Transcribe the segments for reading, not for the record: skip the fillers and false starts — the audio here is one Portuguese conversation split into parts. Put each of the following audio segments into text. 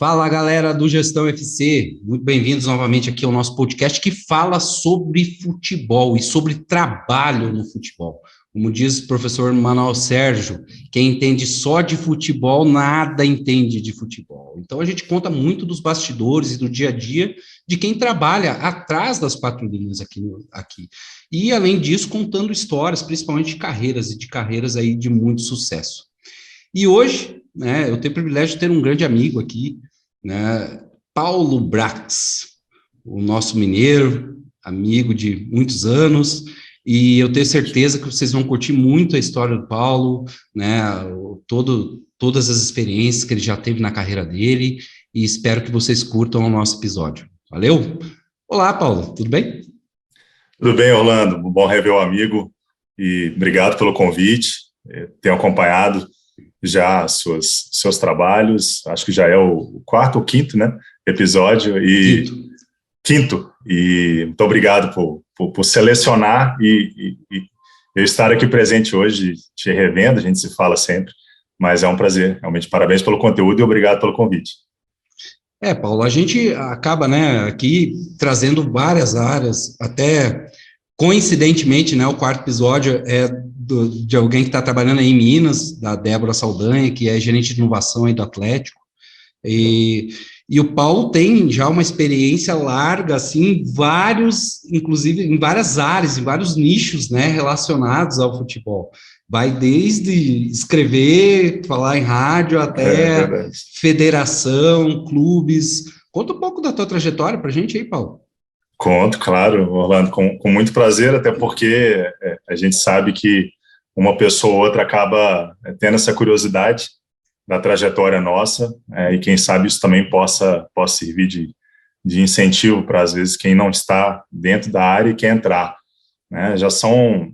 Fala, galera do Gestão FC, muito bem-vindos novamente aqui ao nosso podcast que fala sobre futebol e sobre trabalho no futebol. Como diz o professor Manuel Sérgio, quem entende só de futebol, nada entende de futebol. Então a gente conta muito dos bastidores e do dia a dia de quem trabalha atrás das quatro linhas aqui. E além disso, contando histórias, principalmente de carreiras aí de muito sucesso. E hoje, eu tenho o privilégio de ter um grande amigo aqui, Paulo Brax, o nosso mineiro, amigo de muitos anos, e eu tenho certeza que vocês vão curtir muito a história do Paulo, todas as experiências que ele já teve na carreira dele, e espero que vocês curtam o nosso episódio. Valeu? Olá, Paulo, tudo bem? Tudo bem, Orlando, bom rever o amigo, e obrigado pelo convite. Tenho acompanhado já seus trabalhos, acho que já é o quarto ou quinto, episódio, e quinto, e muito obrigado por selecionar e eu estar aqui presente hoje, te revendo, a gente se fala sempre, mas é um prazer, realmente, parabéns pelo conteúdo e obrigado pelo convite. Paulo, a gente acaba, aqui trazendo várias áreas, até coincidentemente, o quarto episódio é de alguém que está trabalhando aí em Minas, da Débora Saldanha, que é gerente de inovação aí do Atlético, e o Paulo tem já uma experiência larga, assim, inclusive em várias áreas, em vários nichos, relacionados ao futebol. Vai desde escrever, falar em rádio, até federação, clubes. Conta um pouco da tua trajetória para a gente aí, Paulo. Conto, claro, Orlando, com muito prazer, até porque a gente sabe que uma pessoa ou outra acaba tendo essa curiosidade da trajetória nossa, e quem sabe isso também possa servir de incentivo para, às vezes, quem não está dentro da área e quer entrar. Já são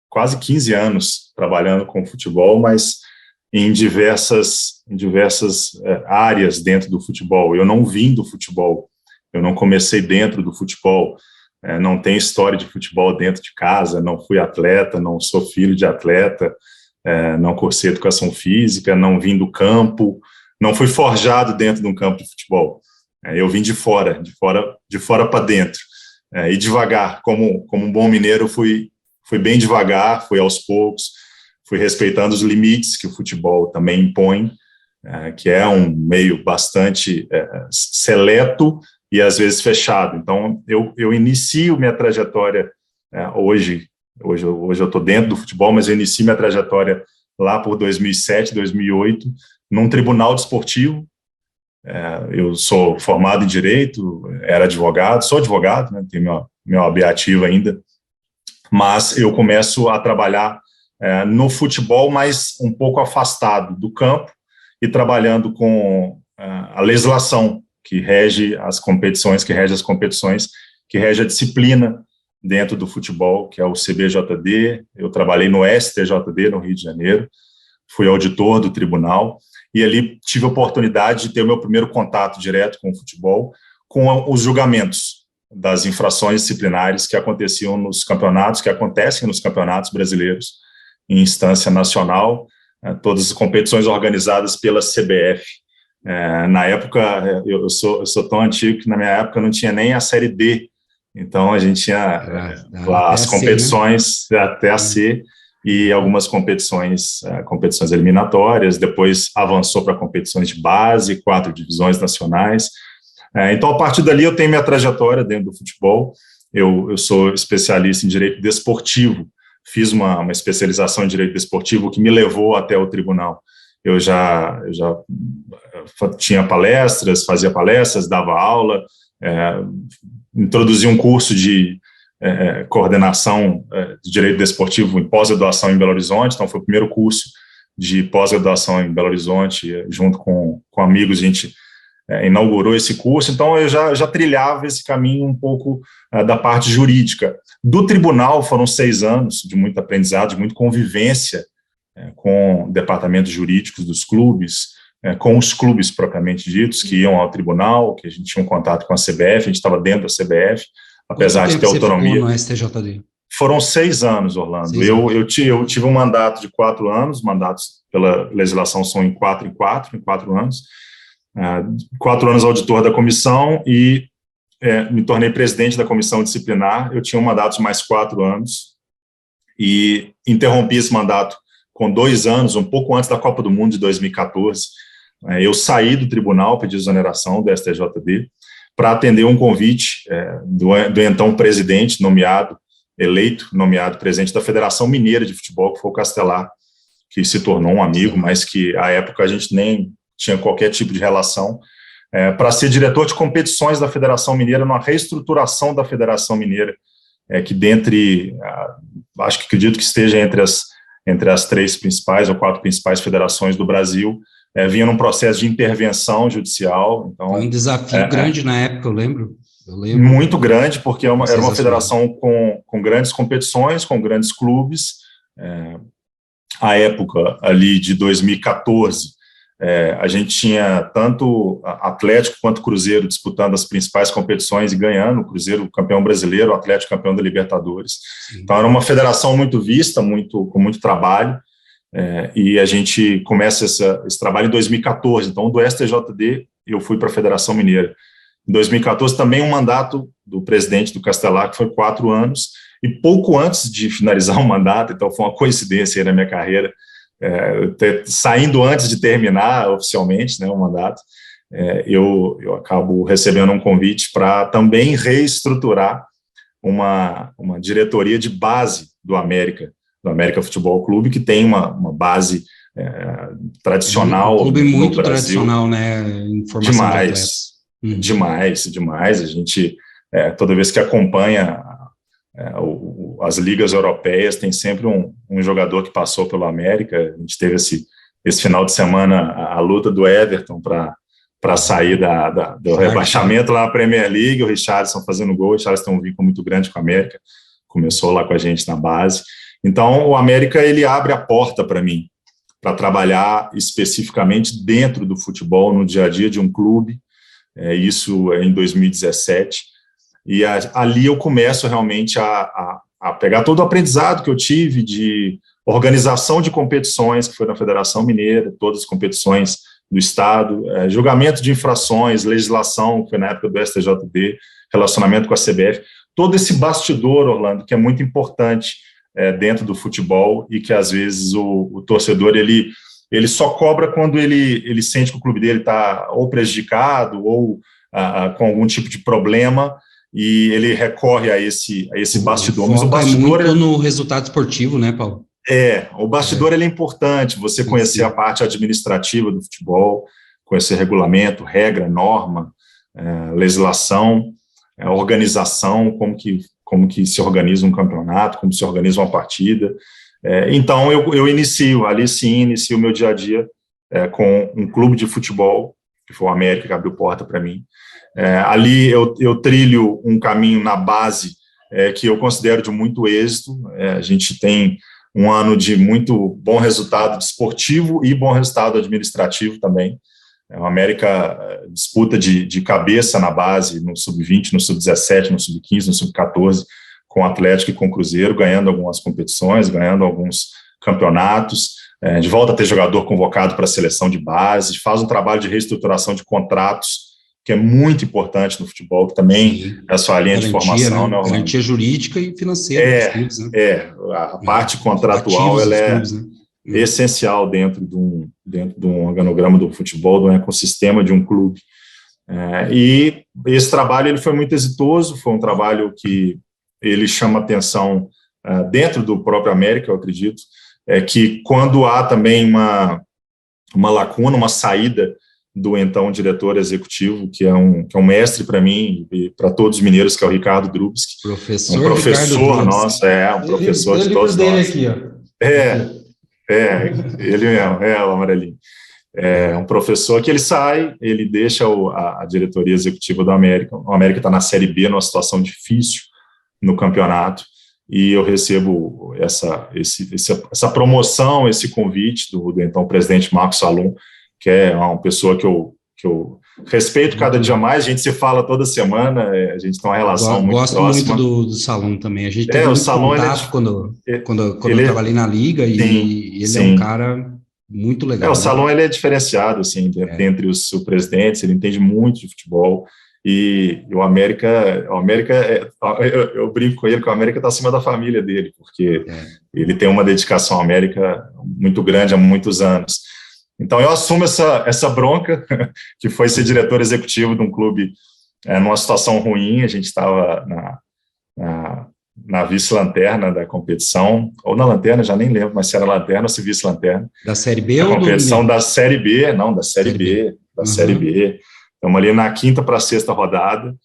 quase 15 anos trabalhando com futebol, mas em diversas áreas dentro do futebol. Eu não vim do futebol, eu não comecei dentro do futebol, não tenho história de futebol dentro de casa, não fui atleta, não sou filho de atleta, não cursei educação física, não vim do campo, não fui forjado dentro de um campo de futebol. Eu vim de fora para dentro. E devagar, como um bom mineiro, fui bem devagar, fui aos poucos, fui respeitando os limites que o futebol também impõe, que é um meio bastante seleto e às vezes fechado. Então, eu inicio minha trajetória hoje eu estou dentro do futebol, mas eu inicio minha trajetória lá por 2007, 2008, num tribunal desportivo. Eu sou formado em Direito, sou advogado, tenho meu OAB ativo ainda, mas eu começo a trabalhar no futebol, mas um pouco afastado do campo e trabalhando com a legislação que rege as competições, que rege a disciplina dentro do futebol, que é o CBJD. Eu trabalhei no STJD, no Rio de Janeiro, fui auditor do tribunal, e ali tive a oportunidade de ter o meu primeiro contato direto com o futebol, com os julgamentos das infrações disciplinares que acontecem nos campeonatos brasileiros, em instância nacional, todas as competições organizadas pela CBF. Na época, eu sou tão antigo que na minha época não tinha nem a Série D, então a gente tinha lá as competições até a C e algumas competições eliminatórias, depois avançou para competições de base, 4 divisões nacionais. Então, a partir dali, eu tenho minha trajetória dentro do futebol. Eu sou especialista em Direito Desportivo, fiz uma especialização em Direito Desportivo que me levou até o tribunal. Eu já tinha palestras, fazia palestras, dava aula, introduzi um curso de coordenação de Direito Desportivo em pós-graduação em Belo Horizonte, então foi o primeiro curso de pós-graduação em Belo Horizonte, junto com amigos, a gente inaugurou esse curso, então eu já trilhava esse caminho um pouco da parte jurídica. Do tribunal foram 6 anos de muito aprendizado, de muita convivência com departamentos jurídicos dos clubes, com os clubes propriamente ditos, que iam ao tribunal, que a gente tinha um contato com a CBF, a gente estava dentro da CBF, apesar de ter autonomia. Quanto tempo você ficou no STJD? Foram 6 anos, Orlando. 6 anos. Eu tive um mandato de 4 anos, mandatos pela legislação são em 4 anos, 4 anos auditor da comissão e me tornei presidente da comissão disciplinar. Eu tinha um mandato de mais 4 anos e interrompi esse mandato com 2 anos, um pouco antes da Copa do Mundo de 2014. Eu saí do tribunal, pedi exoneração do STJD, para atender um convite do então presidente nomeado presidente da Federação Mineira de Futebol, que foi o Castelar, que se tornou um amigo, mas que à época a gente nem tinha qualquer tipo de relação, para ser diretor de competições da Federação Mineira, numa reestruturação da Federação Mineira, que acredito que esteja entre as 3 principais ou 4 principais federações do Brasil, vinha num processo de intervenção judicial. Então, foi um desafio grande na época, eu lembro. Muito grande, porque era uma federação com grandes competições, com grandes clubes. À época ali de 2014, a gente tinha tanto Atlético quanto Cruzeiro disputando as principais competições e ganhando, o Cruzeiro campeão brasileiro, o Atlético campeão da Libertadores. Sim. Então era uma federação muito vista, com muito trabalho, e a gente começa esse trabalho em 2014. Então do STJD eu fui para a Federação Mineira. Em 2014 também um mandato do presidente do Castelar, que foi 4 anos, e pouco antes de finalizar o mandato, então foi uma coincidência aí na minha carreira, saindo antes de terminar oficialmente, né, o mandato, eu acabo recebendo um convite para também reestruturar uma diretoria de base do América Futebol Clube, que tem uma base tradicional. Um clube muito Brasil. Tradicional, né, em formação de atletas. Demais. A gente, toda vez que acompanha as ligas europeias, tem sempre um jogador que passou pelo América. A gente teve esse final de semana a luta do Everton para sair do rebaixamento lá na Premier League, o Richarlison fazendo gol. O Richarlison tem um vínculo muito grande com a América, começou lá com a gente na base. Então, o América, ele abre a porta para mim, para trabalhar especificamente dentro do futebol, no dia a dia de um clube. Isso em 2017, e ali eu começo realmente a pegar todo o aprendizado que eu tive de organização de competições, que foi na Federação Mineira, todas as competições do Estado, julgamento de infrações, legislação, que foi na época do STJD, relacionamento com a CBF, todo esse bastidor, Orlando, que é muito importante dentro do futebol e que às vezes o torcedor, ele só cobra quando ele sente que o clube dele está ou prejudicado ou com algum tipo de problema, e ele recorre a esse bastidor. Mas o bastidor muito no resultado esportivo, né, Paulo? O bastidor ele é importante, você conhecer a parte administrativa do futebol, conhecer regulamento, regra, norma, legislação, organização, como que se organiza um campeonato, como se organiza uma partida. Então, eu inicio o meu dia a dia com um clube de futebol, que foi o América, que abriu porta para mim. Ali eu trilho um caminho na base que eu considero de muito êxito. A gente tem um ano de muito bom resultado desportivo e bom resultado administrativo também. O América disputa de cabeça na base, no sub-20, no sub-17, no sub-15, no sub-14, com o Atlético e com o Cruzeiro, ganhando algumas competições, ganhando alguns campeonatos, de volta a ter jogador convocado para a seleção de base, faz um trabalho de reestruturação de contratos, que é muito importante no futebol, que também é a sua linha de formação. Né? Garantia jurídica e financeira dos clubes, né? A parte contratual ela é clubes, né? Essencial dentro de um organograma do futebol, do ecossistema de um clube. E esse trabalho ele foi muito exitoso, foi um trabalho que ele chama atenção dentro do próprio América, eu acredito, que quando há também uma lacuna, uma saída do então diretor executivo, que é um mestre para mim e para todos os mineiros, que é o Ricardo Drubski. Professor um professor nosso, um professor de todos nós. Aqui, ó. Ele mesmo, o amarelinho. Um professor que ele sai, ele deixa a diretoria executiva do América. O América está na Série B, numa situação difícil no campeonato, e eu recebo essa promoção, esse convite do então presidente Marcos Salum, que é uma pessoa que eu respeito cada dia mais. A gente se fala toda semana, a gente tem uma relação muito próxima. Gosto muito do Salum também. A gente teve muito contato quando eu trabalhei na Liga, e ele é um cara Muito legal. O Salom, ele é diferenciado, assim, entre os presidentes, ele entende muito de futebol, e o América, eu brinco com ele que o América está acima da família dele, porque ele tem uma dedicação à América muito grande há muitos anos. Então, eu assumo essa bronca, que foi ser diretor executivo de um clube numa situação ruim. A gente estava na vice-lanterna da competição, ou na lanterna, já nem lembro, mas se era lanterna ou se vice-lanterna. Da Série B ou da competição da Série B, não, da Série B. Série B. Estamos ali na 5ª para a 6ª rodada,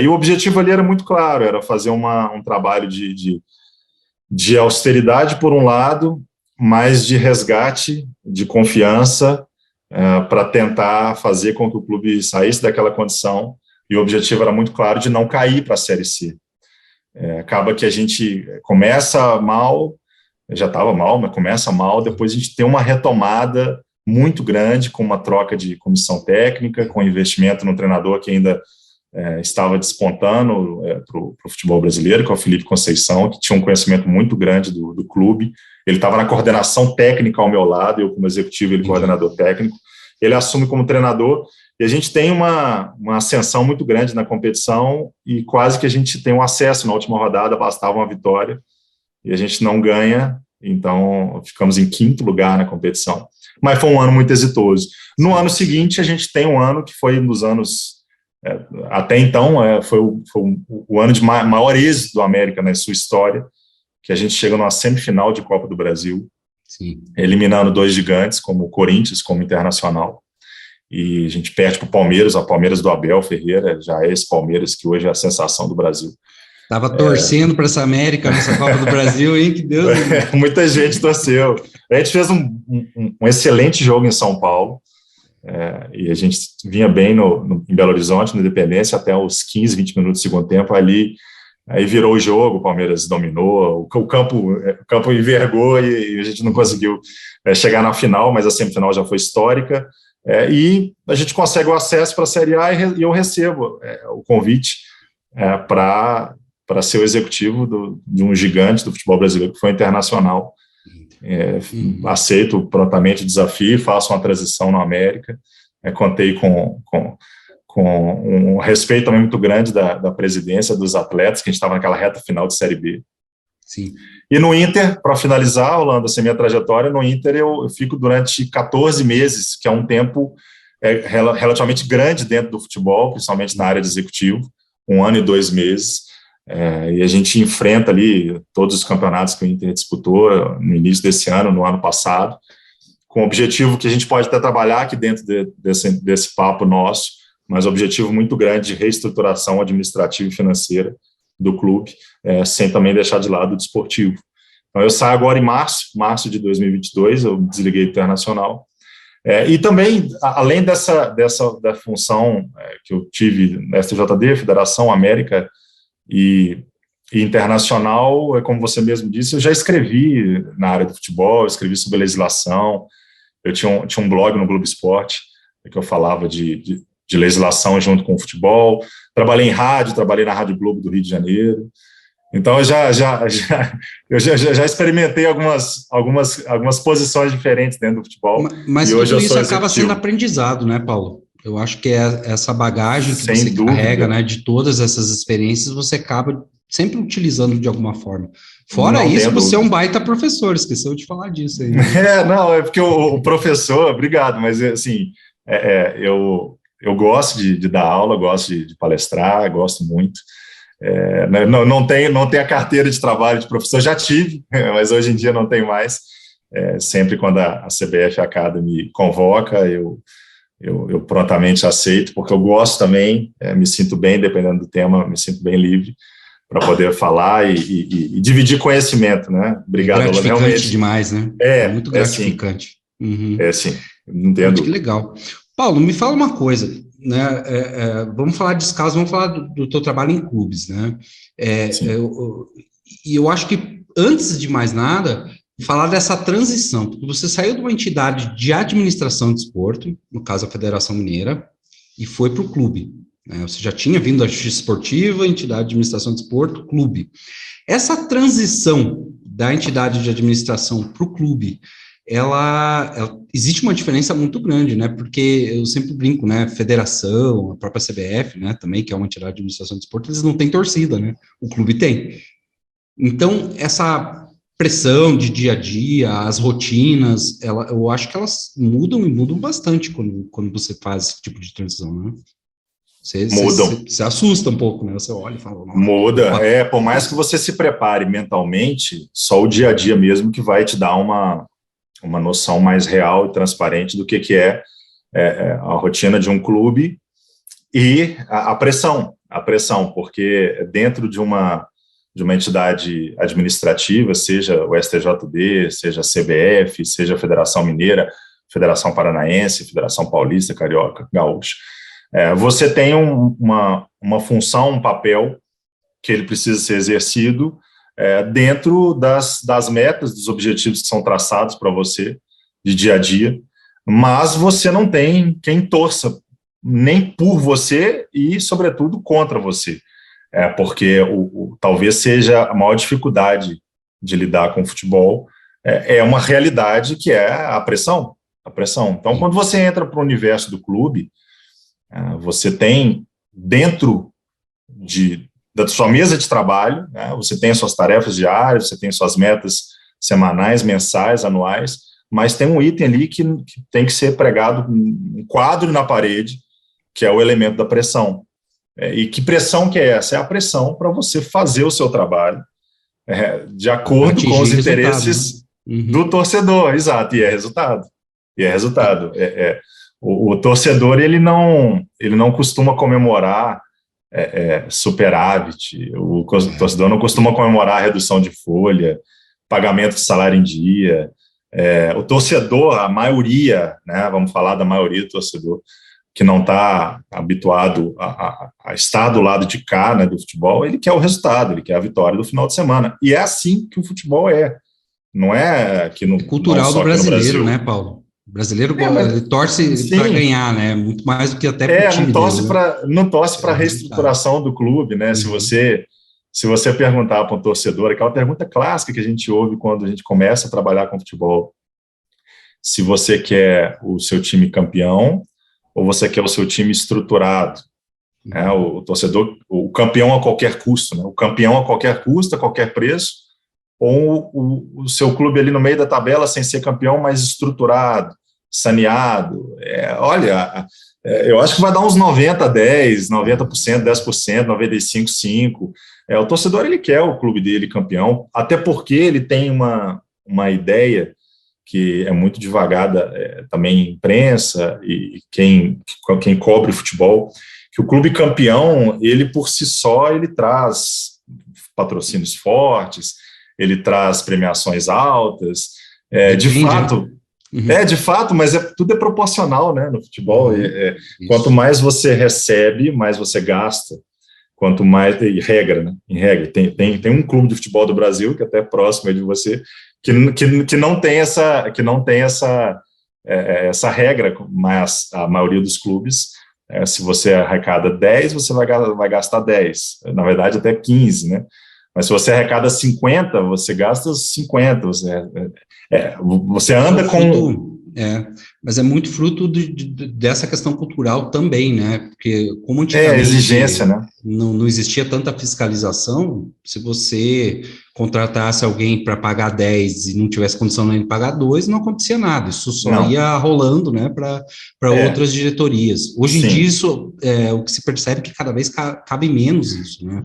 e o objetivo ali era muito claro, era fazer um trabalho de austeridade por um lado, mas de resgate, de confiança, para tentar fazer com que o clube saísse daquela condição, e o objetivo era muito claro de não cair para a Série C. Acaba que a gente começa mal, já estava mal, mas começa mal, depois a gente tem uma retomada muito grande, com uma troca de comissão técnica, com investimento no treinador que ainda estava despontando para o futebol brasileiro, que é o Felipe Conceição, que tinha um conhecimento muito grande do clube. Ele estava na coordenação técnica ao meu lado, eu como executivo, ele coordenador técnico. Ele assume como treinador, e a gente tem uma ascensão muito grande na competição, e quase que a gente tem um acesso na última rodada, bastava uma vitória, e a gente não ganha, então ficamos em 5º lugar na competição. Mas foi um ano muito exitoso. No ano seguinte, a gente tem um ano que foi um dos anos, até então, foi o ano de maior êxito do América na sua história, que a gente chega numa semifinal de Copa do Brasil, sim, eliminando 2 gigantes, como o Corinthians, como o Internacional, e a gente perde para o Palmeiras, a Palmeiras do Abel Ferreira, já é esse Palmeiras que hoje é a sensação do Brasil. Estava torcendo para essa América nessa Copa do Brasil, hein? Que Deus! Muita gente torceu. A gente fez um excelente jogo em São Paulo, e a gente vinha bem em Belo Horizonte, no Independência, até os 15, 20 minutos do segundo tempo. Aí virou o jogo, o Palmeiras dominou, o campo envergou e a gente não conseguiu chegar na final, mas a semifinal já foi histórica. E a gente consegue o acesso para a Série A, e eu recebo o convite para ser o executivo de um gigante do futebol brasileiro, que foi o Internacional. Aceito prontamente o desafio, faço uma transição na América. Contei com um respeito também muito grande da presidência, dos atletas, que a gente estava naquela reta final de Série B. Sim. E no Inter, para finalizar, Orlando, assim, minha trajetória, no Inter eu fico durante 14 meses, que é um tempo relativamente grande dentro do futebol, principalmente na área de executivo, 1 ano e 2 meses, e a gente enfrenta ali todos os campeonatos que o Inter disputou no início desse ano, no ano passado, com o objetivo que a gente pode até trabalhar aqui dentro desse papo nosso, mas objetivo muito grande de reestruturação administrativa e financeira do clube, sem também deixar de lado o desportivo. Então, eu saio agora em março de 2022, eu desliguei o Internacional, e também, além da função que eu tive na STJD, Federação América e Internacional, como você mesmo disse, eu já escrevi na área do futebol, eu escrevi sobre legislação, eu tinha um blog no Globo Esporte, que eu falava de legislação junto com o futebol, trabalhei em rádio, trabalhei na Rádio Globo do Rio de Janeiro, então eu já experimentei algumas posições diferentes dentro do futebol. Mas tudo isso acaba sendo aprendizado, né, Paulo? Eu acho que essa bagagem que você carrega, né, de todas essas experiências, você acaba sempre utilizando de alguma forma. Fora isso, você é um baita professor, esqueceu de falar disso aí. Não, é porque o professor, obrigado, mas assim, eu gosto de dar aula, gosto de palestrar, gosto muito. Não tenho a carteira de trabalho de professor, já tive, mas hoje em dia não tenho mais. Sempre quando a CBF Academy convoca, eu prontamente aceito, porque eu gosto também, me sinto bem, dependendo do tema, me sinto bem livre para poder falar e dividir conhecimento, né? Obrigado, gratificante realmente. Demais, né? Muito gratificante. Sim, não entendo. Muito que legal. Paulo, me fala uma coisa, né? Vamos falar de escalas, vamos falar do teu trabalho em clubes, né? E eu acho que, antes de mais nada, falar dessa transição, porque você saiu de uma entidade de administração de esporte, no caso a Federação Mineira, e foi para o clube, né? Você já tinha vindo da Justiça Esportiva, entidade de administração de esporte, clube. Essa transição da entidade de administração para o clube, existe uma diferença muito grande, né? Porque eu sempre brinco, né? Federação, a própria CBF, né? Também, que é uma entidade de administração de esporte, eles não têm torcida, né? O clube tem. Então, essa pressão de dia a dia, as rotinas, eu acho que elas mudam e mudam bastante quando você faz esse tipo de transição, né? Você assusta um pouco, né? Você olha e fala... Muda. Por mais que você se prepare mentalmente, só o dia a dia mesmo que vai te dar uma noção mais real e transparente do que é a rotina de um clube e a pressão, porque dentro de uma entidade administrativa, seja o STJD, seja a CBF, seja a Federação Mineira, Federação Paranaense, Federação Paulista, Carioca, Gaúcha, você tem uma função, um papel que ele precisa ser exercido dentro das metas, dos objetivos que são traçados para você de dia a dia, mas você não tem quem torça nem por você e, sobretudo, contra você, porque talvez seja a maior dificuldade de lidar com o futebol, é uma realidade que é a pressão. Então, quando você entra para o universo do clube, você tem dentro da sua mesa de trabalho, né, você tem as suas tarefas diárias, você tem suas metas semanais, mensais, anuais, mas tem um item ali que tem que ser pregado, um quadro na parede, que é o elemento da pressão. E que pressão que é essa? É a pressão para você fazer o seu trabalho de acordo com os interesses, né, do torcedor, exato, e é resultado. O torcedor, ele não costuma comemorar superávit, o torcedor não costuma comemorar redução de folha, pagamento de salário em dia. O torcedor, a maioria, né, vamos falar da maioria do torcedor, que não está habituado a estar do lado de cá, né, do futebol, ele quer o resultado, ele quer a vitória do final de semana. E é assim que o futebol não é que no cultural do brasileiro, né, Paulo? O brasileiro ele torce para ganhar, né? Muito mais do que até para o time. Não torce para a reestruturação do clube, né? Uhum. Se você perguntar para um torcedor, aquela pergunta clássica que a gente ouve quando a gente começa a trabalhar com futebol, se você quer o seu time campeão ou você quer o seu time estruturado, né? O torcedor, o campeão a qualquer custo, né? O campeão a qualquer custo, a qualquer preço, ou o seu clube ali no meio da tabela sem ser campeão, mais estruturado, saneado. Olha, eu acho que vai dar uns 90-10%, 90%, 10%, 95%, 5%. O torcedor, ele quer o clube dele campeão, até porque ele tem uma ideia que é muito divagada também em imprensa e quem cobre o futebol, que o clube campeão, ele por si só, ele traz patrocínios fortes, ele traz premiações altas, de fato, de fato, mas tudo é proporcional, né, no futebol. Quanto mais você recebe, mais você gasta. Quanto mais, em regra, tem um clube de futebol do Brasil, que é até próximo de você, que não tem essa regra, mas a maioria dos clubes, se você arrecada 10, você vai gastar 10, na verdade até 15, né? Mas se você arrecada 50, você gasta 50. Você anda com... mas é muito fruto dessa questão cultural também, né? Porque como antigamente exigência, né? Não existia tanta fiscalização, se você contratasse alguém para pagar 10 e não tivesse condição nem de pagar 2, não acontecia nada. Isso só ia rolando, né, para outras diretorias. Hoje em dia, isso o que se percebe é que cada vez cabe menos isso, né?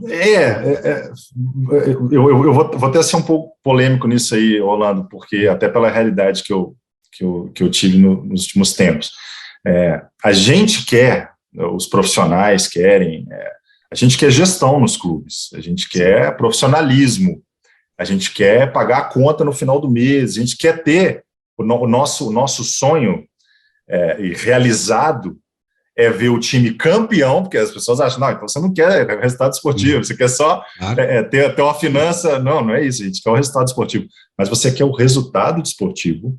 Eu vou até ser um pouco polêmico nisso aí, Orlando, porque até pela realidade que eu tive nos últimos tempos. A gente quer, os profissionais querem, a gente quer gestão nos clubes, a gente quer profissionalismo, a gente quer pagar a conta no final do mês, a gente quer ter o nosso sonho realizado é ver o time campeão, porque as pessoas acham, não, então você não quer resultado esportivo, você quer só ter uma finança. Não é isso, a gente quer o resultado esportivo, mas você quer o resultado esportivo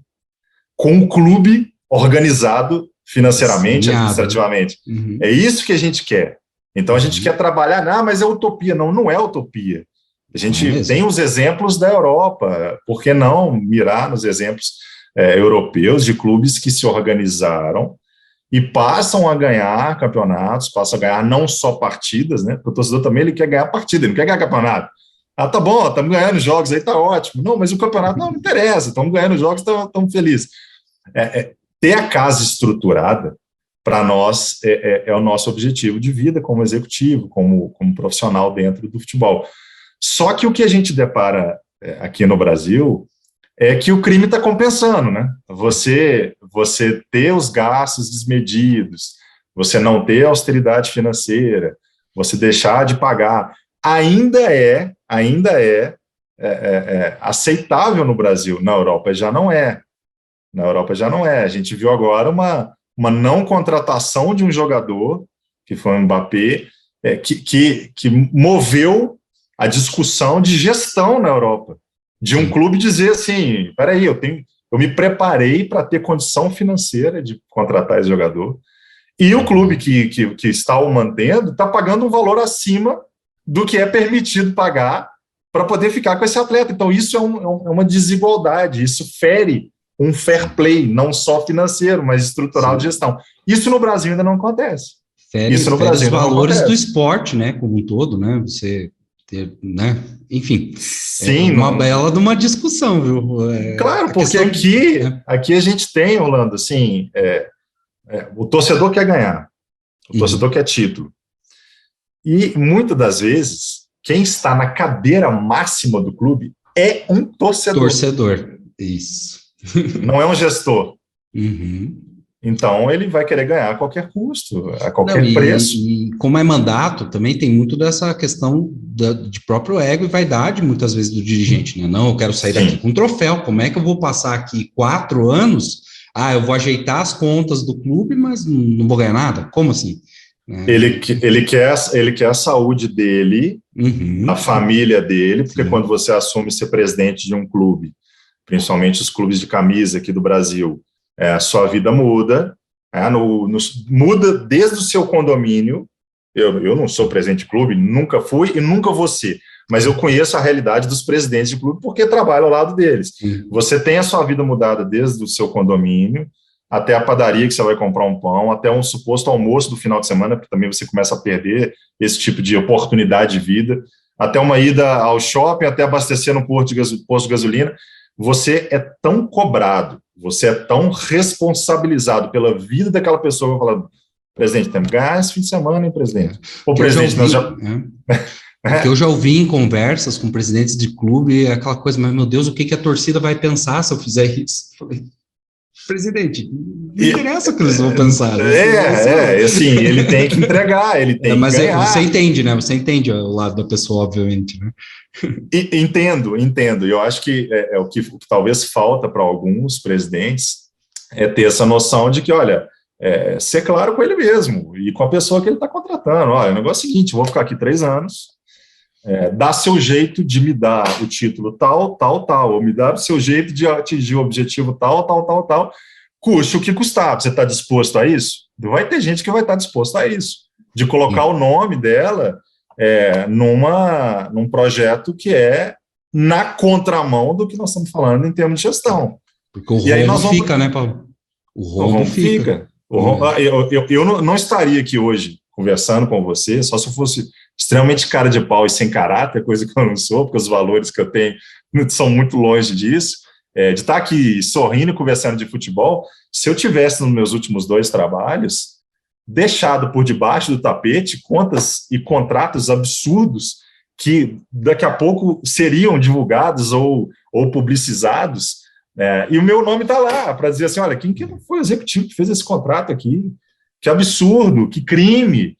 com o clube organizado financeiramente, administrativamente. Uhum. É isso que a gente quer. Então a gente quer trabalhar, mas é utopia. Não é utopia. A gente tem os exemplos da Europa, por que não mirar nos exemplos europeus, de clubes que se organizaram e passam a ganhar campeonatos, passam a ganhar não só partidas, né? Porque o torcedor também ele quer ganhar partida, ele não quer ganhar campeonato. Ah, tá bom, estamos ganhando jogos aí, tá ótimo. Não, mas o campeonato não interessa, estamos ganhando jogos, estamos felizes. Ter a casa estruturada, para nós, é o nosso objetivo de vida como executivo, como profissional dentro do futebol. Só que o que a gente depara aqui no Brasil é que o crime está compensando, né? Você ter os gastos desmedidos, você não ter austeridade financeira, você deixar de pagar, ainda é aceitável no Brasil. Na Europa já não é. A gente viu agora uma não contratação de um jogador, que foi o Mbappé, que moveu a discussão de gestão na Europa, de um clube dizer assim, peraí, eu me preparei para ter condição financeira de contratar esse jogador, e o clube que está o mantendo está pagando um valor acima do que é permitido pagar para poder ficar com esse atleta. Então isso é uma desigualdade, isso fere um fair play, não só financeiro, mas estrutural de gestão. Isso no Brasil ainda não acontece. Isso no Brasil os valores do esporte, né, como um todo, né, você ter, né, enfim, sim, uma bela de uma discussão, viu? Claro, porque aqui a gente tem, Orlando, assim, o torcedor quer ganhar, o torcedor quer título, e muitas das vezes, quem está na cadeira máxima do clube é um torcedor. Torcedor, isso. Não é um gestor. Uhum. Então, ele vai querer ganhar a qualquer custo, a qualquer preço. E como é mandato, também tem muito dessa questão de próprio ego e vaidade, muitas vezes, do dirigente, né? Não, eu quero sair daqui com um troféu, como é que eu vou passar aqui 4 anos? Eu vou ajeitar as contas do clube, mas não vou ganhar nada? Como assim? Ele quer a saúde dele, a família dele, porque quando você assume ser presidente de um clube, principalmente os clubes de camisa aqui do Brasil, a sua vida muda, muda desde o seu condomínio. Eu não sou presidente de clube, nunca fui e nunca vou ser, mas eu conheço a realidade dos presidentes de clube porque trabalho ao lado deles. Você tem a sua vida mudada desde o seu condomínio, até a padaria que você vai comprar um pão, até um suposto almoço do final de semana, porque também você começa a perder esse tipo de oportunidade de vida, até uma ida ao shopping, até abastecer no posto de gasolina. Você é tão cobrado, você é tão responsabilizado pela vida daquela pessoa, falando, presidente, temos que ganhar esse fim de semana, hein, presidente? O presidente, Porque eu já ouvi em conversas com presidentes de clube aquela coisa, mas, meu Deus, o que a torcida vai pensar se eu fizer isso? Eu falei, presidente, não interessa o que eles vão pensar. Assim, ele tem que entregar, ele tem que ganhar. Você entende, né? Você entende o lado da pessoa, obviamente, né? Entendo. E eu acho que o que talvez falta para alguns presidentes é ter essa noção de que, olha, ser claro com ele mesmo e com a pessoa que ele está contratando. Olha, o negócio é o seguinte, vou ficar aqui 3 anos, dá seu jeito de me dar o título tal, ou me dá o seu jeito de atingir o objetivo tal, custe o que custar. Você está disposto a isso? Vai ter gente que vai estar disposto a isso, de colocar o nome dela num projeto que é na contramão do que nós estamos falando em termos de gestão. Porque o rombo fica, né, Paulo? O rombo fica. Eu não estaria aqui hoje conversando com você, só se eu fosse extremamente cara de pau e sem caráter, coisa que eu não sou, porque os valores que eu tenho são muito longe disso, de estar aqui sorrindo e conversando de futebol. Se eu tivesse nos meus últimos 2 trabalhos deixado por debaixo do tapete contas e contratos absurdos que daqui a pouco seriam divulgados ou publicizados, e o meu nome está lá para dizer assim, olha, quem que foi o executivo que fez esse contrato aqui? Que absurdo, que crime,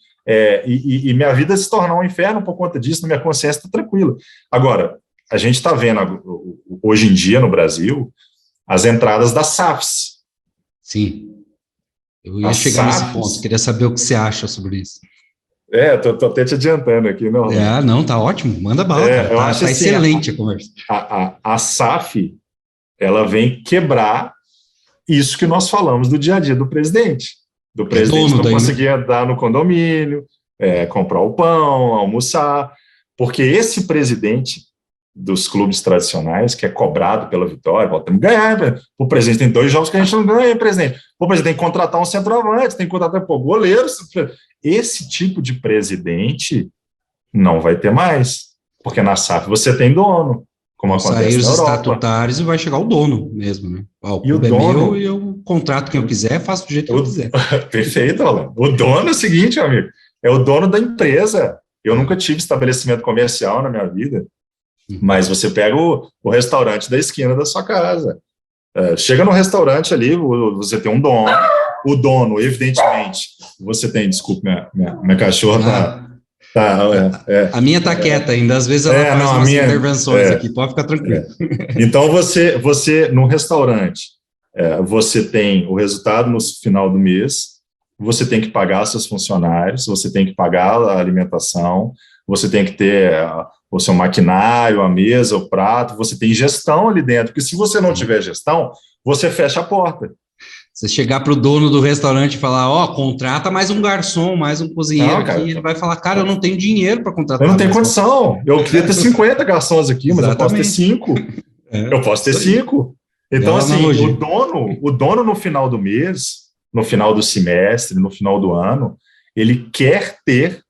e minha vida se tornar um inferno por conta disso, minha consciência está tranquila. Agora, a gente está vendo hoje em dia no Brasil as entradas das SAFs. Sim. Eu ia chegar nesse ponto, queria saber o que você acha sobre isso. Tô até te adiantando aqui, não? Não, tá ótimo, manda bala, eu acho tá assim, excelente a conversa. A SAF, ela vem quebrar isso que nós falamos do dia a dia do presidente. Do presidente não conseguir andar no condomínio, comprar o pão, almoçar, porque esse presidente, dos clubes tradicionais, que é cobrado pela vitória. Temos que ganhar. O presidente tem 2 jogos que a gente não ganha, presidente. O presidente tem que contratar um centroavante, tem que contratar goleiros. Esse tipo de presidente não vai ter mais, porque na SAF você tem dono, como acontece sair os na Europa. estatutários e vai chegar o dono mesmo, né? O clube é meu e eu contrato quem eu quiser, faço do jeito que eu quiser. Perfeito, Alan. O dono é o seguinte, amigo, é o dono da empresa. Eu nunca tive estabelecimento comercial na minha vida, mas você pega o restaurante da esquina da sua casa. Chega no restaurante ali, você tem um dono. O dono, evidentemente, você tem, desculpa, minha cachorra A minha tá quieta ainda, às vezes ela faz umas intervenções aqui, pode ficar tranquilo. Então, você no restaurante, você tem o resultado no final do mês, você tem que pagar seus funcionários, você tem que pagar a alimentação, você tem que ter o seu maquinário, a mesa, o prato, você tem gestão ali dentro, porque se você não tiver gestão, você fecha a porta. Você chegar para o dono do restaurante e falar, contrata mais um garçom, mais um cozinheiro aqui, ele vai falar, cara, eu não tenho dinheiro para contratar. Eu não tenho condição, eu queria ter 50 garçons aqui, mas eu posso ter 5. Eu posso ter 5. Então, assim, o dono no final do mês, no final do semestre, no final do ano, ele quer ter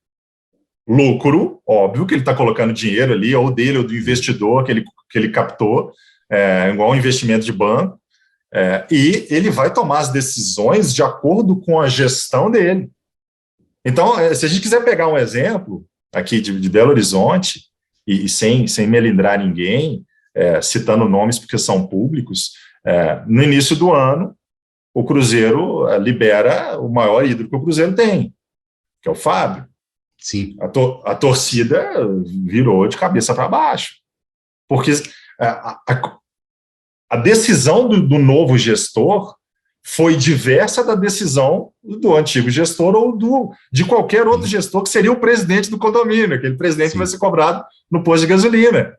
lucro, óbvio que ele está colocando dinheiro ali, ou dele, ou do investidor que ele captou, igual um investimento de banco, e ele vai tomar as decisões de acordo com a gestão dele. Então, se a gente quiser pegar um exemplo aqui de Belo Horizonte, e sem melindrar ninguém, citando nomes porque são públicos, no início do ano, o Cruzeiro libera o maior ídolo que o Cruzeiro tem, que é o Fábio. Sim. A torcida virou de cabeça para baixo, porque a decisão do novo gestor foi diversa da decisão do antigo gestor ou de qualquer outro gestor, que seria o presidente do condomínio, aquele presidente que vai ser cobrado no posto de gasolina.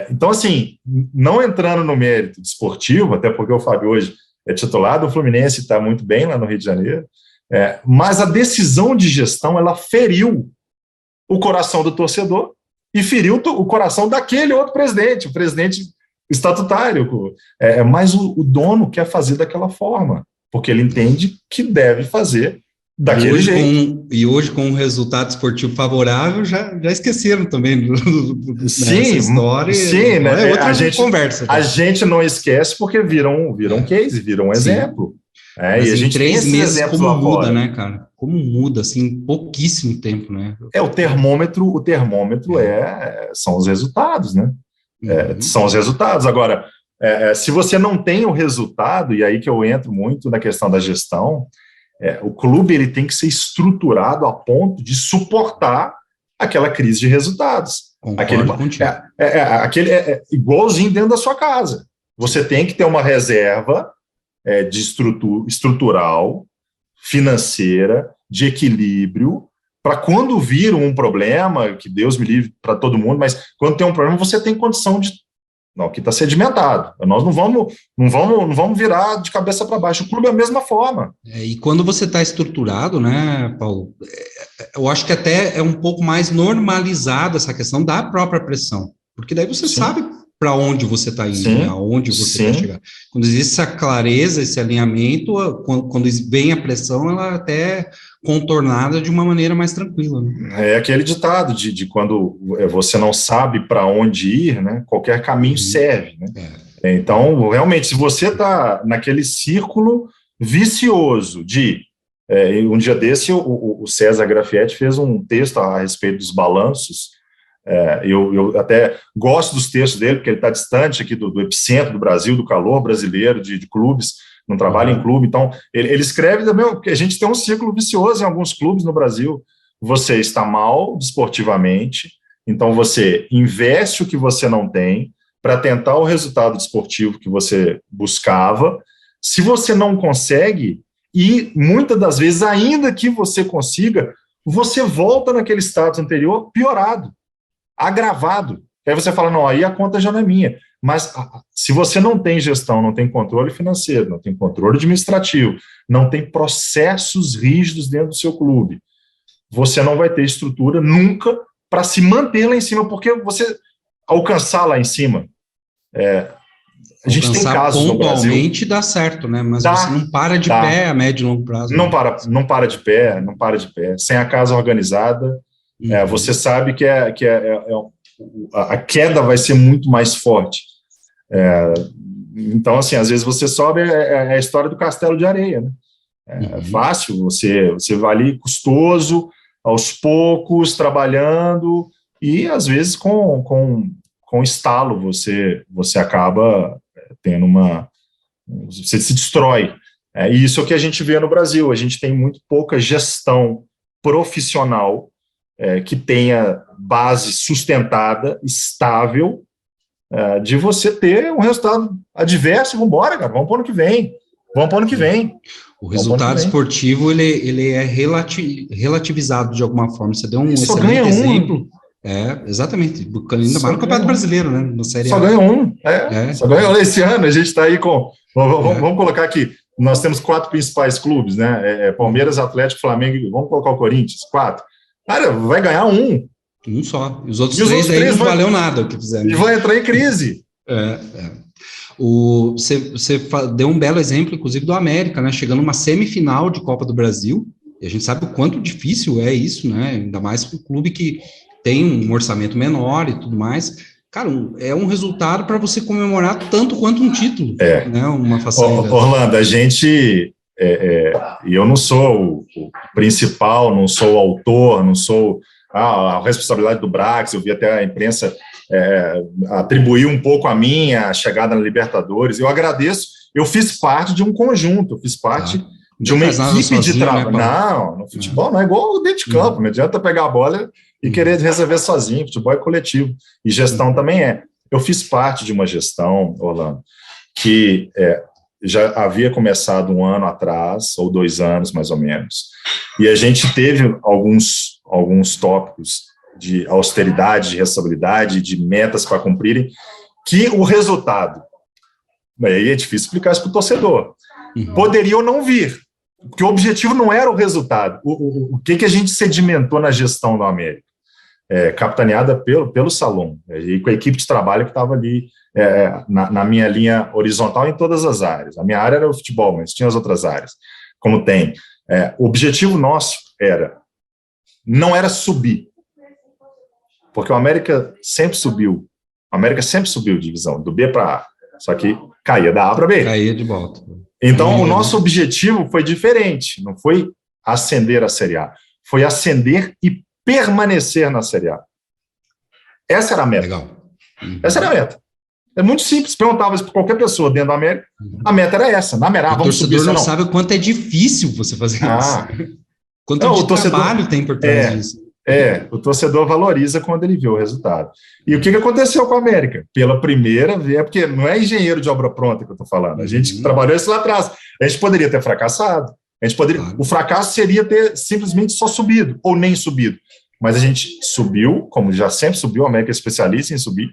Então, assim, não entrando no mérito desportivo, até porque o Fábio hoje é titular do Fluminense, está muito bem lá no Rio de Janeiro, mas a decisão de gestão, ela feriu o coração do torcedor e feriu o coração daquele outro presidente, o presidente estatutário, mas o dono quer fazer daquela forma, porque ele entende que deve fazer daquele jeito. E hoje, com um resultado esportivo favorável, já esqueceram também dessa história. Sim, né? É outra conversa. A gente não esquece porque viram case, viram um exemplo. Mas e a gente 3 meses, como muda, fora, né, cara? Como muda, assim, em pouquíssimo tempo, né? O termômetro são os resultados, né? São os resultados. Agora, se você não tem o resultado, e aí que eu entro muito na questão da gestão, o clube ele tem que ser estruturado a ponto de suportar aquela crise de resultados. Igualzinho dentro da sua casa. Você tem que ter uma reserva de estrutural, financeira, de equilíbrio, para quando vir um problema, que Deus me livre para todo mundo, mas quando tem um problema, você tem condição de... Não, aqui está sedimentado. Nós não vamos virar de cabeça para baixo. O clube é a mesma forma. E quando você está estruturado, né, Paulo, eu acho que até é um pouco mais normalizada essa questão da própria pressão, porque daí você sabe para onde você está indo, né, aonde você quer chegar. Quando existe essa clareza, esse alinhamento, quando vem a pressão, ela é até contornada de uma maneira mais tranquila. Né? É aquele ditado de quando você não sabe para onde ir, né, qualquer caminho serve. Né? Então, realmente, se você está naquele círculo vicioso de... um dia desse, o César Grafietti fez um texto a respeito dos balanços. Eu até gosto dos textos dele, porque ele está distante aqui do epicentro do Brasil, do calor brasileiro, de clubes, não trabalha em clube. Então, ele escreve também que a gente tem um ciclo vicioso em alguns clubes no Brasil. Você está mal desportivamente, então você investe o que você não tem para tentar o resultado desportivo que você buscava. Se você não consegue, e muitas das vezes, ainda que você consiga, você volta naquele status anterior piorado, agravado. Aí você fala, não, aí a conta já não é minha. Mas se você não tem gestão, não tem controle financeiro, não tem controle administrativo, não tem processos rígidos dentro do seu clube, você não vai ter estrutura nunca para se manter lá em cima, porque alcançar lá em cima. A gente tem casos no Brasil. Pontualmente dá certo, né? Mas você não para de pé a médio e longo prazo. Não para de pé, não para de pé. Sem a casa organizada, você sabe que a queda vai ser muito mais forte. Então, assim, às vezes você sobe, é a história do castelo de areia, né? É fácil, você vai ali custoso, aos poucos, trabalhando, e às vezes com estalo você acaba tendo você se destrói. E isso é o que a gente vê no Brasil. A gente tem muito pouca gestão profissional que tenha base sustentada, estável, de você ter um resultado adverso. Vamos embora, cara, vamos para o ano que vem. O resultado esportivo ele é relativizado de alguma forma. Você deu um excelente exemplo. Exatamente. Ainda mais no Campeonato Brasileiro, né? Na Série A. Só ganha um. Só ganha um esse ano. A gente está aí com. Vamos colocar aqui. Nós temos 4 principais clubes, né? Palmeiras, Atlético, Flamengo. Vamos colocar o Corinthians. 4. Cara, vai ganhar um. Um só. E os outros três aí não valeu nada o que fizeram. E vai entrar em crise. Você deu um belo exemplo, inclusive, do América, né? Chegando numa semifinal de Copa do Brasil. E a gente sabe o quanto difícil é isso, né? Ainda mais para um clube que tem um orçamento menor e tudo mais. Cara, é um resultado para você comemorar tanto quanto um título, né? Uma facilidade. Orlando, a gente... e eu não sou o principal, não sou o autor, não sou a responsabilidade do Brax. Eu vi até a imprensa atribuir um pouco a minha chegada na Libertadores. Eu agradeço. Eu fiz parte de um conjunto, eu fiz parte de uma equipe de trabalho. Não, no futebol não é igual dentro de campo. Não adianta pegar a bola e querer resolver sozinho. Futebol é coletivo. E gestão também é. Eu fiz parte de uma gestão, Orlando, que já havia começado 1 ano atrás, ou 2 anos, mais ou menos. E a gente teve alguns tópicos de austeridade, de responsabilidade, de metas para cumprirem, que o resultado, aí é difícil explicar isso para o torcedor, poderia ou não vir, porque o objetivo não era o resultado. O que a gente sedimentou na gestão do América? Capitaneada pelo Salom, e com a equipe de trabalho que estava ali na minha linha horizontal em todas as áreas. A minha área era o futebol, mas tinha as outras áreas, como tem. O objetivo nosso não era subir, porque o América sempre subiu. O América sempre subiu divisão, do B para A, só que caía da A para B. Caía de volta. Então, o nosso objetivo foi diferente, não foi ascender a Série A, foi ascender e permanecer na Série A. Essa era a meta. Legal. Essa era a meta. É muito simples. Perguntava isso para qualquer pessoa dentro do América. A meta era essa. Na Merá, vamos subir. O torcedor não sabe o quanto é difícil você fazer isso. Quanto de trabalho tem por trás disso. O torcedor valoriza quando ele vê o resultado. E o que aconteceu com a América? Pela primeira vez, porque não é engenheiro de obra pronta que eu estou falando. A gente trabalhou isso lá atrás. A gente poderia ter fracassado. O fracasso seria ter simplesmente só subido, ou nem subido. Mas a gente subiu, como já sempre subiu, a América é especialista em subir,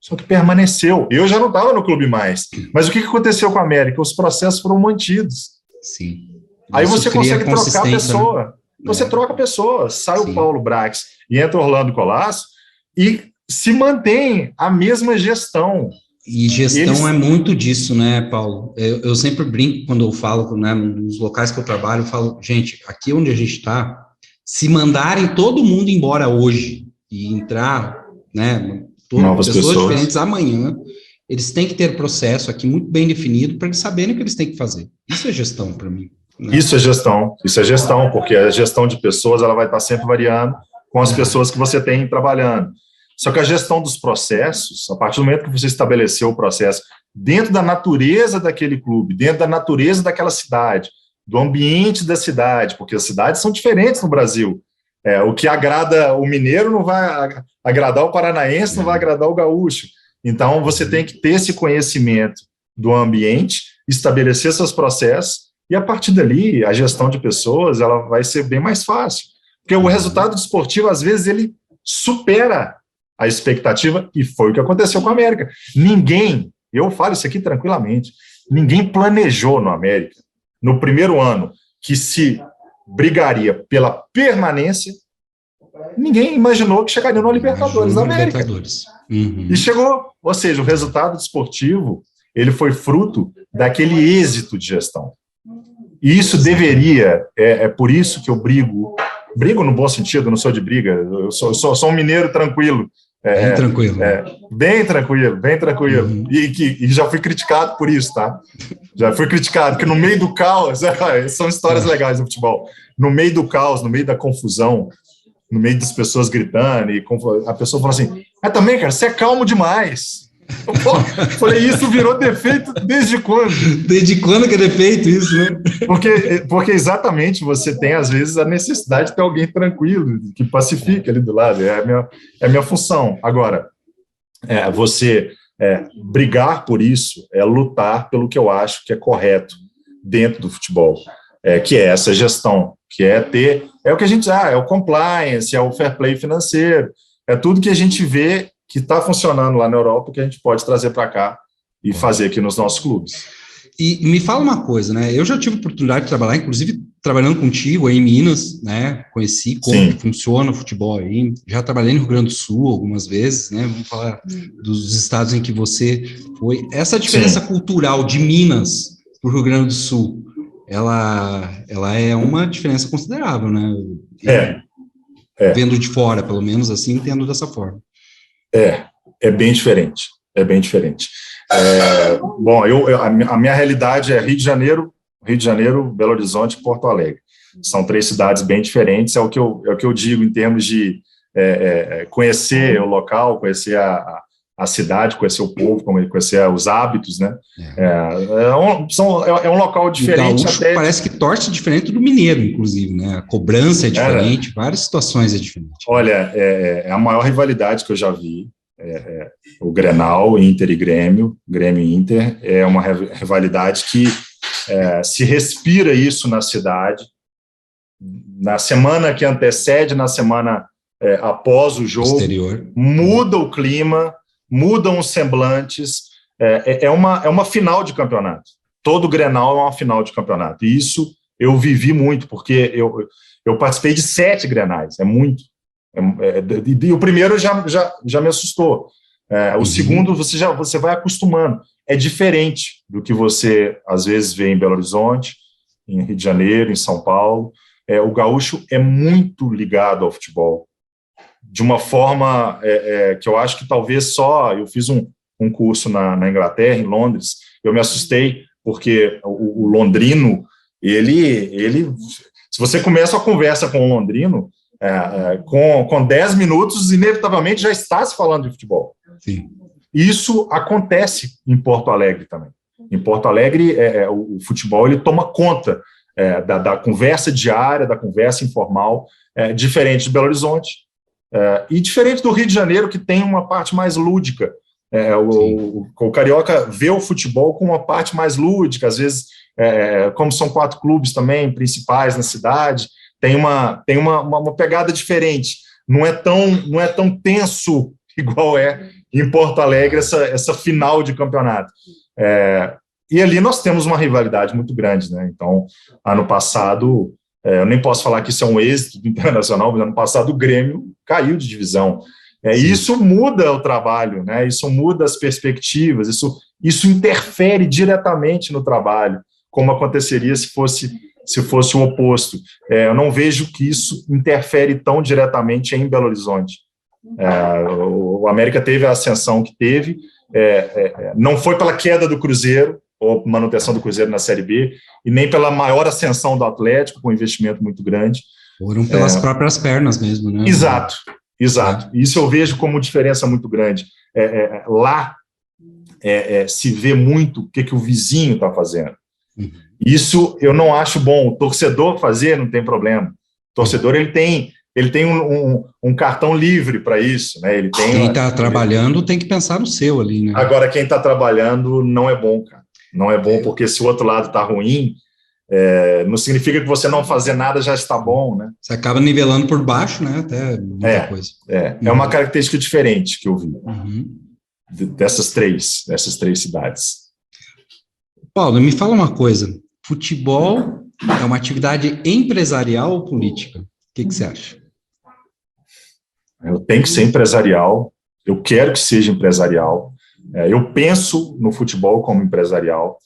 só que permaneceu. Eu já não estava no clube mais. Mas o que aconteceu com a América? Os processos foram mantidos. Sim. Aí você consegue trocar a pessoa. Né? Você troca a pessoa. Sai o Paulo Brax e entra o Orlando Colasso e se mantém a mesma gestão. E gestão é muito disso, né, Paulo? Eu sempre brinco quando eu falo, né, nos locais que eu trabalho, eu falo, gente, aqui onde a gente está, se mandarem todo mundo embora hoje e entrar, né, todas pessoas diferentes amanhã, eles têm que ter processo aqui muito bem definido para eles saberem o que eles têm que fazer. Isso é gestão para mim. Né? Isso é gestão, porque a gestão de pessoas ela vai estar sempre variando com as pessoas que você tem trabalhando. Só que a gestão dos processos, a partir do momento que você estabeleceu o processo dentro da natureza daquele clube, dentro da natureza daquela cidade, do ambiente da cidade, porque as cidades são diferentes no Brasil. O que agrada o mineiro não vai agradar o paranaense, não vai agradar o gaúcho. Então, você tem que ter esse conhecimento do ambiente, estabelecer seus processos, e a partir dali, a gestão de pessoas ela vai ser bem mais fácil. Porque o resultado esportivo, às vezes, ele supera a expectativa, e foi o que aconteceu com a América. Ninguém, eu falo isso aqui tranquilamente, ninguém planejou no América, no primeiro ano, que se brigaria pela permanência ninguém imaginou que chegaria no Libertadores da América. E chegou, ou seja, o resultado desportivo, ele foi fruto daquele êxito de gestão. E isso deveria, por isso que eu brigo no bom sentido, não sou de briga, eu sou um mineiro tranquilo. Bem tranquilo. E já fui criticado por isso, tá? Já fui criticado, porque no meio do caos, são histórias legais do futebol, no meio do caos, no meio da confusão, no meio das pessoas gritando, e a pessoa fala assim, também, cara, você é calmo demais. Eu falei, isso virou defeito desde quando? Desde quando que é defeito isso, né? Porque exatamente você tem, às vezes, a necessidade de ter alguém tranquilo, que pacifique ali do lado, é a minha função. Agora, você brigar por isso é lutar pelo que eu acho que é correto dentro do futebol, que é essa gestão, que é o que a gente é o compliance, é o fair play financeiro, é tudo que a gente vê que está funcionando lá na Europa, que a gente pode trazer para cá e fazer aqui nos nossos clubes. E me fala uma coisa, né? Eu já tive a oportunidade de trabalhar, inclusive trabalhando contigo aí em Minas, né? Conheci como funciona o futebol aí. Já trabalhei no Rio Grande do Sul algumas vezes, né? Vamos falar dos estados em que você foi. Essa diferença cultural de Minas para o Rio Grande do Sul, ela é uma diferença considerável, né? Vendo de fora, pelo menos assim, entendo dessa forma. É bem diferente, Bom, a minha realidade é Rio de Janeiro, Belo Horizonte e Porto Alegre. São 3 cidades bem diferentes, é o que eu digo em termos de conhecer o local, conhecer a cidade, conhecer o povo, conhecer os hábitos, né? É um local diferente. O gaúcho parece que torce diferente do mineiro, inclusive, né? A cobrança é diferente, várias situações é diferente. Olha, é a maior rivalidade que eu já vi. O Grenal, Inter e Grêmio e Inter, é uma rivalidade que se respira isso na cidade. Na semana que antecede, na semana após o jogo, posterior, muda o clima, mudam os semblantes, é uma final de campeonato. Todo Grenal é uma final de campeonato. E isso eu vivi muito, porque eu participei de 7 Grenais, é muito. E o primeiro já me assustou. O segundo você vai acostumando. É diferente do que você, às vezes, vê em Belo Horizonte, em Rio de Janeiro, em São Paulo. O gaúcho é muito ligado ao futebol, de uma forma que eu acho que talvez eu fiz um curso na Inglaterra, em Londres, eu me assustei, porque o londrino, se você começa a conversa com o londrino, com 10 minutos, inevitavelmente já está se falando de futebol. Sim. Isso acontece em Porto Alegre também. Em Porto Alegre, o futebol ele toma conta da conversa diária, da conversa informal, diferente de Belo Horizonte, e diferente do Rio de Janeiro, que tem uma parte mais lúdica. O carioca vê o futebol com uma parte mais lúdica, às vezes, como são 4 clubes também principais na cidade, tem uma pegada diferente, não é tão tenso igual em Porto Alegre essa final de campeonato. E ali nós temos uma rivalidade muito grande, né? Então, ano passado, eu nem posso falar que isso é um êxito internacional, mas ano passado o Grêmio caiu de divisão. Isso muda o trabalho, né? Isso muda as perspectivas, isso interfere diretamente no trabalho, como aconteceria se fosse o oposto. Eu não vejo que isso interfere tão diretamente em Belo Horizonte. O América teve a ascensão que teve, não foi pela queda do Cruzeiro, ou manutenção do Cruzeiro na Série B, e nem pela maior ascensão do Atlético, com um investimento muito grande. Foram pelas próprias pernas mesmo, né? Exato. Isso eu vejo como diferença muito grande. Lá se vê muito o que o vizinho está fazendo. Isso eu não acho bom. O torcedor fazer não tem problema. O torcedor ele tem um cartão livre para isso, né? Quem está trabalhando tem que pensar no seu ali, né? Agora, quem está trabalhando não é bom, cara. Não é bom, porque se o outro lado está ruim, não significa que você não fazer nada já está bom, né? Você acaba nivelando por baixo, né? Até muita coisa. É uma característica diferente que eu vi dessas três cidades. Paulo, me fala uma coisa. Futebol é uma atividade empresarial ou política? O que você acha? Eu tenho que ser empresarial, eu quero que seja empresarial, eu penso no futebol como empresarial,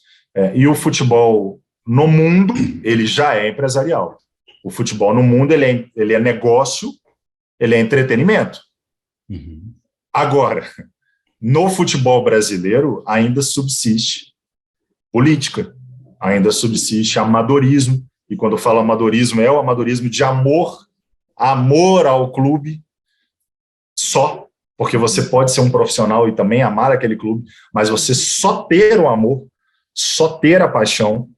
e o futebol no mundo, ele já é empresarial. O futebol no mundo, ele é negócio, ele é entretenimento. Uhum. Agora, no futebol brasileiro, ainda subsiste política, ainda subsiste amadorismo, e quando eu falo amadorismo, é o amadorismo de amor ao clube só, porque você pode ser um profissional e também amar aquele clube, mas você só ter o amor, só ter a paixão,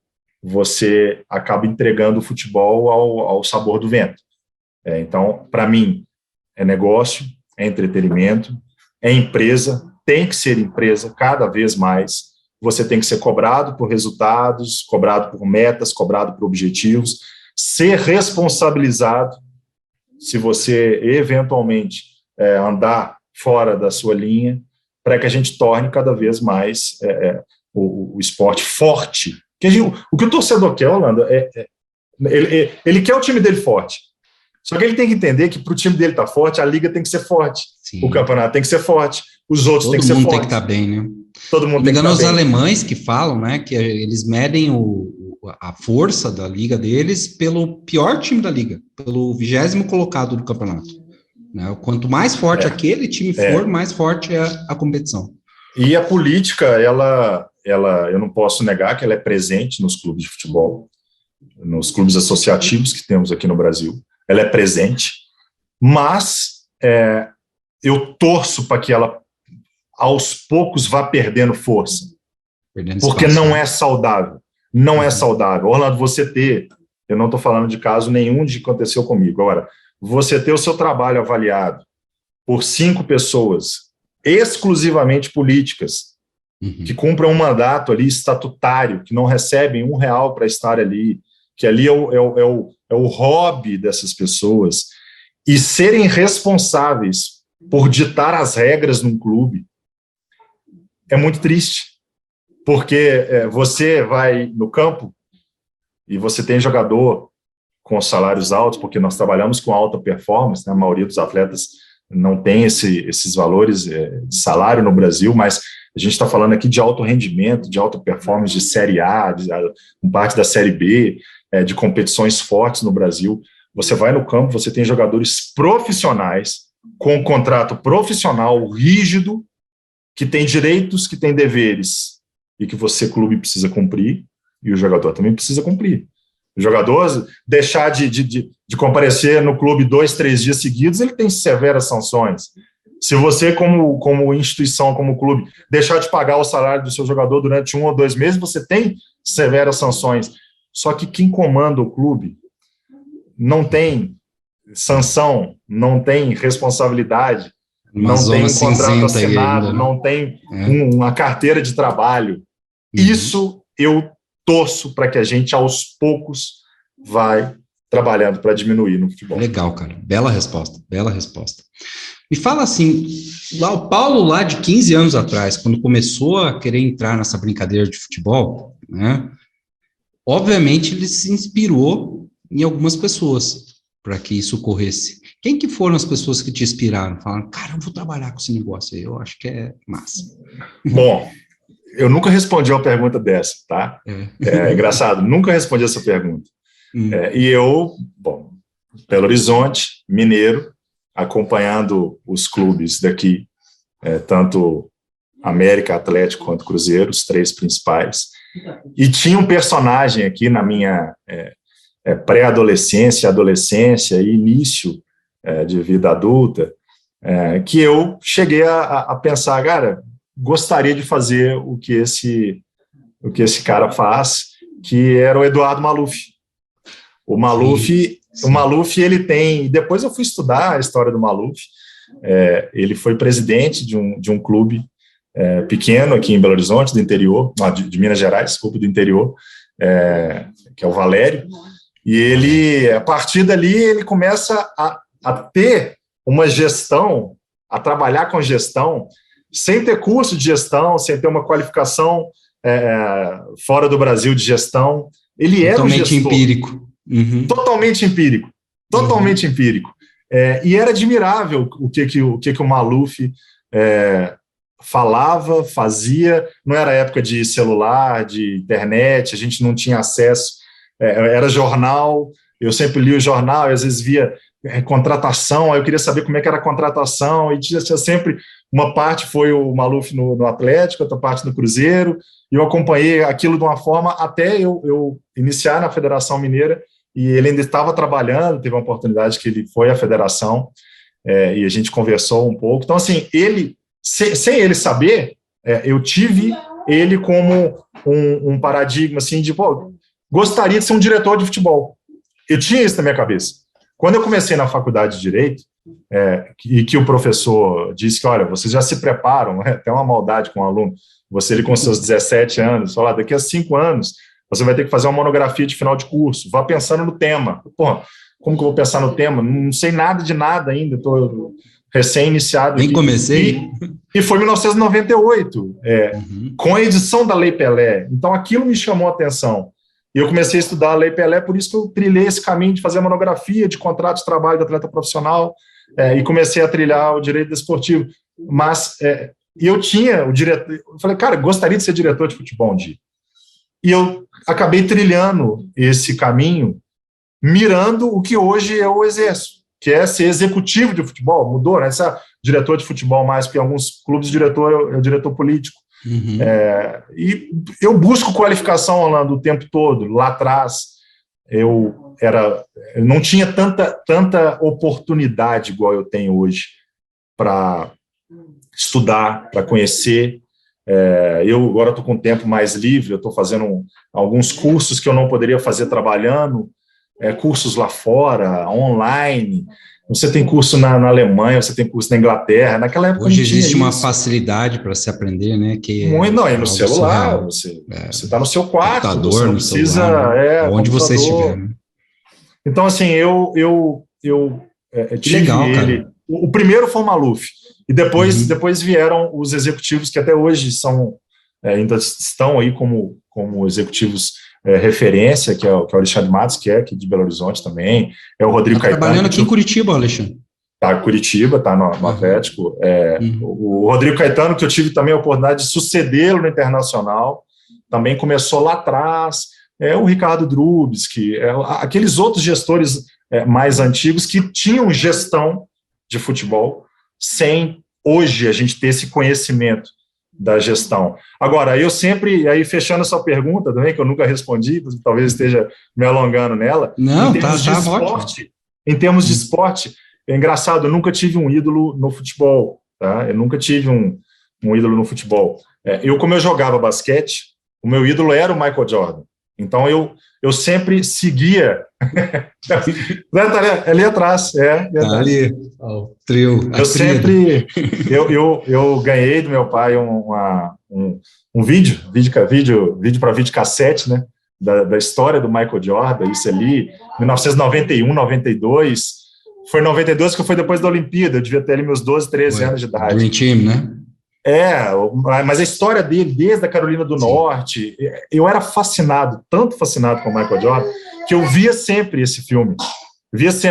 você acaba entregando o futebol ao sabor do vento. Então, para mim, é negócio, é entretenimento, é empresa, tem que ser empresa cada vez mais. Você tem que ser cobrado por resultados, cobrado por metas, cobrado por objetivos, ser responsabilizado se você eventualmente andar fora da sua linha, para que a gente torne cada vez mais o esporte forte. O que o torcedor quer, Orlando, ele quer o time dele forte. Só que ele tem que entender que para o time dele estar forte, a liga tem que ser forte. Sim. O campeonato tem que ser forte. Os outros têm que ser fortes. Todo mundo tem que estar bem, né? Todo mundo tem que estar bem. Os alemães que falam, né, que eles medem a força da liga deles pelo pior time da liga, pelo 20º colocado do campeonato. Né? Quanto mais forte aquele time for, mais forte é a competição. E a política, ela, eu não posso negar que ela é presente nos clubes de futebol, nos clubes associativos que temos aqui no Brasil. Ela é presente, mas eu torço para que ela, aos poucos, vá perdendo força. Porque não é saudável. Não é saudável. Orlando, eu não estou falando de caso nenhum de que aconteceu comigo. Agora, você ter o seu trabalho avaliado por 5 pessoas, exclusivamente políticas, que cumprem um mandato ali estatutário, que não recebem R$1 para estar ali, que ali é o hobby dessas pessoas, e serem responsáveis por ditar as regras num clube, é muito triste, porque você vai no campo e você tem jogador com salários altos, porque nós trabalhamos com alta performance, né? A maioria dos atletas não tem esses valores de salário no Brasil, mas a gente está falando aqui de alto rendimento, de alta performance, de Série A, com parte da Série B, de competições fortes no Brasil. Você vai no campo, você tem jogadores profissionais, com um contrato profissional rígido, que tem direitos, que tem deveres, e que você, clube, precisa cumprir, e o jogador também precisa cumprir. O jogador deixar de comparecer no clube 2, 3 dias seguidos, ele tem severas sanções. Se você, como instituição, como clube, deixar de pagar o salário do seu jogador durante 1 ou 2 meses, você tem severas sanções. Só que quem comanda o clube não tem sanção, não tem responsabilidade, não tem um contrato assinado, não tem uma carteira de trabalho. Isso eu torço para que a gente, aos poucos, vai trabalhando para diminuir no futebol. Legal, cara. Bela resposta, bela resposta. Me fala assim, o Paulo lá de 15 anos atrás, quando começou a querer entrar nessa brincadeira de futebol, né, obviamente ele se inspirou em algumas pessoas para que isso ocorresse. Quem que foram as pessoas que te inspiraram? Falaram, cara, eu vou trabalhar com esse negócio aí, eu acho que é massa. Bom, eu nunca respondi uma pergunta dessa, tá? É engraçado, nunca respondi essa pergunta. E eu, Belo Horizonte, mineiro, acompanhando os clubes daqui, tanto América, Atlético quanto Cruzeiro, os 3 principais. E tinha um personagem aqui na minha pré-adolescência, adolescência e início de vida adulta, que eu cheguei a pensar, cara, gostaria de fazer o que esse cara faz, que era o Eduardo Maluf. O Maluf, ele tem... Depois eu fui estudar a história do Maluf. Ele foi presidente de um clube pequeno aqui em Belo Horizonte, do interior, de Minas Gerais, desculpa, do interior, que é o Valério. E ele, a partir dali, ele começa a ter uma gestão, a trabalhar com gestão, sem ter curso de gestão, sem ter uma qualificação fora do Brasil de gestão. Ele era um gestor. Empírico. Totalmente empírico. Totalmente empírico. E era admirável o que o Maluf falava, fazia. Não era época de celular, de internet, a gente não tinha acesso, era jornal, eu sempre li o jornal, e às vezes via contratação, aí eu queria saber como é que era a contratação, e tinha sempre uma parte foi o Maluf no Atlético, outra parte no Cruzeiro, e eu acompanhei aquilo de uma forma até eu iniciar na Federação Mineira, e ele ainda estava trabalhando, teve uma oportunidade que ele foi à federação, e a gente conversou um pouco. Então, assim, ele, sem ele saber, eu tive ele como um paradigma, assim, de, pô, gostaria de ser um diretor de futebol. Eu tinha isso na minha cabeça. Quando eu comecei na faculdade de Direito, e que o professor disse que, olha, vocês já se preparam, até uma maldade com o aluno, ele com seus 17 anos, falar, daqui a 5 anos, você vai ter que fazer uma monografia de final de curso, vá pensando no tema. Pô, como que eu vou pensar no tema? Não sei nada de nada ainda, estou recém-iniciado. Nem comecei. E foi em 1998, com a edição da Lei Pelé. Então, aquilo me chamou a atenção. E eu comecei a estudar a Lei Pelé, por isso que eu trilhei esse caminho de fazer a monografia de contrato de trabalho do atleta profissional, e comecei a trilhar o direito desportivo. Mas eu tinha o diretor, eu falei, cara, gostaria de ser diretor de futebol um dia. E eu acabei trilhando esse caminho, mirando o que hoje eu exerço, que é ser executivo de futebol. Mudou, né? Esse diretor de futebol mais, porque em alguns clubes diretor é o diretor político. Uhum. E eu busco qualificação, Orlando, o tempo todo. Lá atrás, eu não tinha tanta oportunidade igual eu tenho hoje para estudar, para conhecer. Eu agora estou com tempo mais livre, eu estou fazendo alguns cursos que eu não poderia fazer trabalhando, cursos lá fora, online. Você tem curso na Alemanha, você tem curso na Inglaterra. Naquela época hoje existe uma facilidade para se aprender, né? Não, é no celular, você está no seu quarto, computador, você não precisa, celular, onde você estiver. Né? Então, assim, eu tive legal, ele. Cara. O primeiro foi o Maluf, e depois vieram os executivos que até hoje ainda estão aí como executivos referência, que é o Alexandre Matos, que é aqui de Belo Horizonte também, é o Rodrigo Caetano. Trabalhando aqui em Curitiba, Alexandre. Está em Curitiba, está no Atlético. O Rodrigo Caetano, que eu tive também a oportunidade de sucedê-lo no Internacional, também começou lá atrás. O Ricardo Drubes, aqueles outros gestores mais antigos que tinham gestão de futebol, sem hoje a gente ter esse conhecimento da gestão. Agora, eu sempre, aí fechando essa pergunta também, que eu nunca respondi, talvez esteja me alongando nela, não, em termos de esporte, em termos de esporte, é engraçado, eu nunca tive um ídolo no futebol, tá? Eu nunca tive um ídolo no futebol. Como eu jogava basquete, o meu ídolo era o Michael Jordan. Então, eu sempre seguia... ali atrás, ali, o trio. Eu sempre... Eu ganhei do meu pai um vídeo para videocassete, né? Da história do Michael Jordan, isso ali, 1991, 92... Foi em 92 que foi depois da Olimpíada, eu devia ter ali meus 12, 13 anos de idade. Dream Team, né? Mas a história dele, desde a Carolina do Norte, eu era fascinado, tanto fascinado com o Michael Jordan, que eu via sempre esse filme.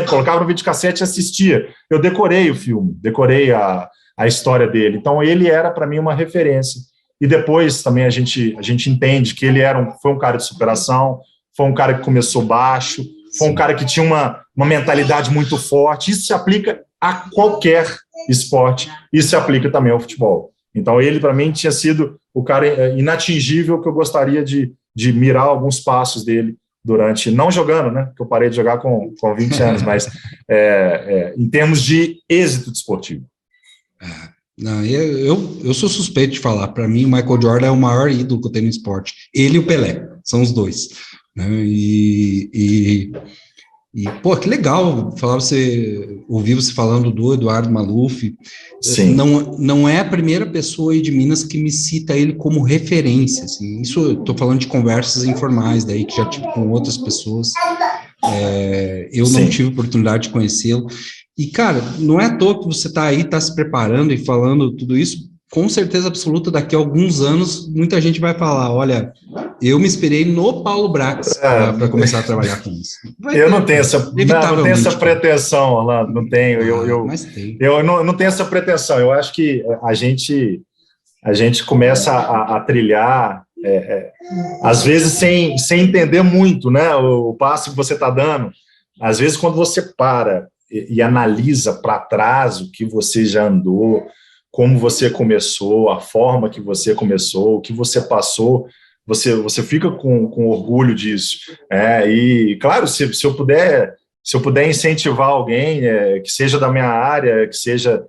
Colocava no videocassete e assistia. Eu decorei o filme, decorei a história dele. Então, ele era, para mim, uma referência. E depois, também, a gente entende que ele foi um cara de superação, foi um cara que começou baixo, foi um cara que tinha uma mentalidade muito forte. Isso se aplica a qualquer esporte, isso se aplica também ao futebol. Então, ele, para mim, tinha sido o cara inatingível que eu gostaria de mirar alguns passos dele durante, não jogando, né, porque eu parei de jogar com 20 anos, mas em termos de êxito desportivo. Não, eu sou suspeito de falar, para mim, o Michael Jordan é o maior ídolo que eu tenho no esporte. Ele e o Pelé, são os dois. Né? E pô, que legal ouvir você falando do Eduardo Maluf. Sim. Não é a primeira pessoa aí de Minas que me cita ele como referência, assim. Isso eu estou falando de conversas informais daí, que já tive com outras pessoas. Eu não tive oportunidade de conhecê-lo. E, cara, não é à toa que você está aí, está se preparando e falando tudo isso. Com certeza absoluta, daqui a alguns anos, muita gente vai falar, olha, Eu me inspirei no Paulo Brax para começar a trabalhar com isso. Eu não tenho essa pretensão, Orlando, não tenho. Mas tem. Eu não tenho essa pretensão. Eu acho que a gente começa a trilhar, às vezes sem entender muito, né, o passo que você está dando. Às vezes, quando você para e analisa para trás o que você já andou, como você começou, a forma que você começou, o que você passou, você fica com orgulho disso. E, claro, se eu puder incentivar alguém que seja da minha área, que seja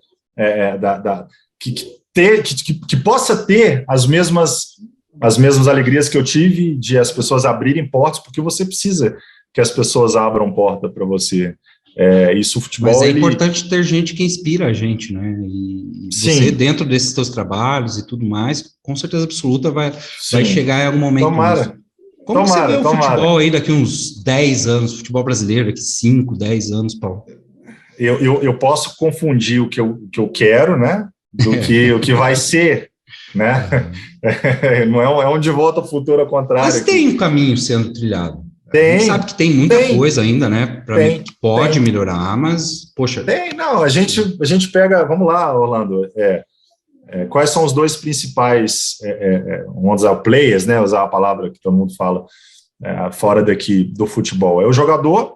que possa ter as mesmas alegrias que eu tive de as pessoas abrirem portas, porque você precisa que as pessoas abram porta para você. Isso, o futebol... Mas é importante ter gente que inspira a gente, né? E você, dentro desses seus trabalhos e tudo mais, com certeza absoluta vai chegar em algum momento. Tomara. Como você vê o futebol aí daqui uns 10 anos, futebol brasileiro, daqui 5, 10 anos, Paulo? Eu posso confundir o que eu quero, né? O que vai ser, né? Não é um de volta ao futuro ao contrário. Mas tem um caminho sendo trilhado. A gente sabe que tem muita coisa ainda, né? Para mim, que pode melhorar, mas, poxa... a gente pega... Vamos lá, Orlando. Quais são os dois principais, vamos usar players, né? Usar a palavra que todo mundo fala fora daqui do futebol. É o jogador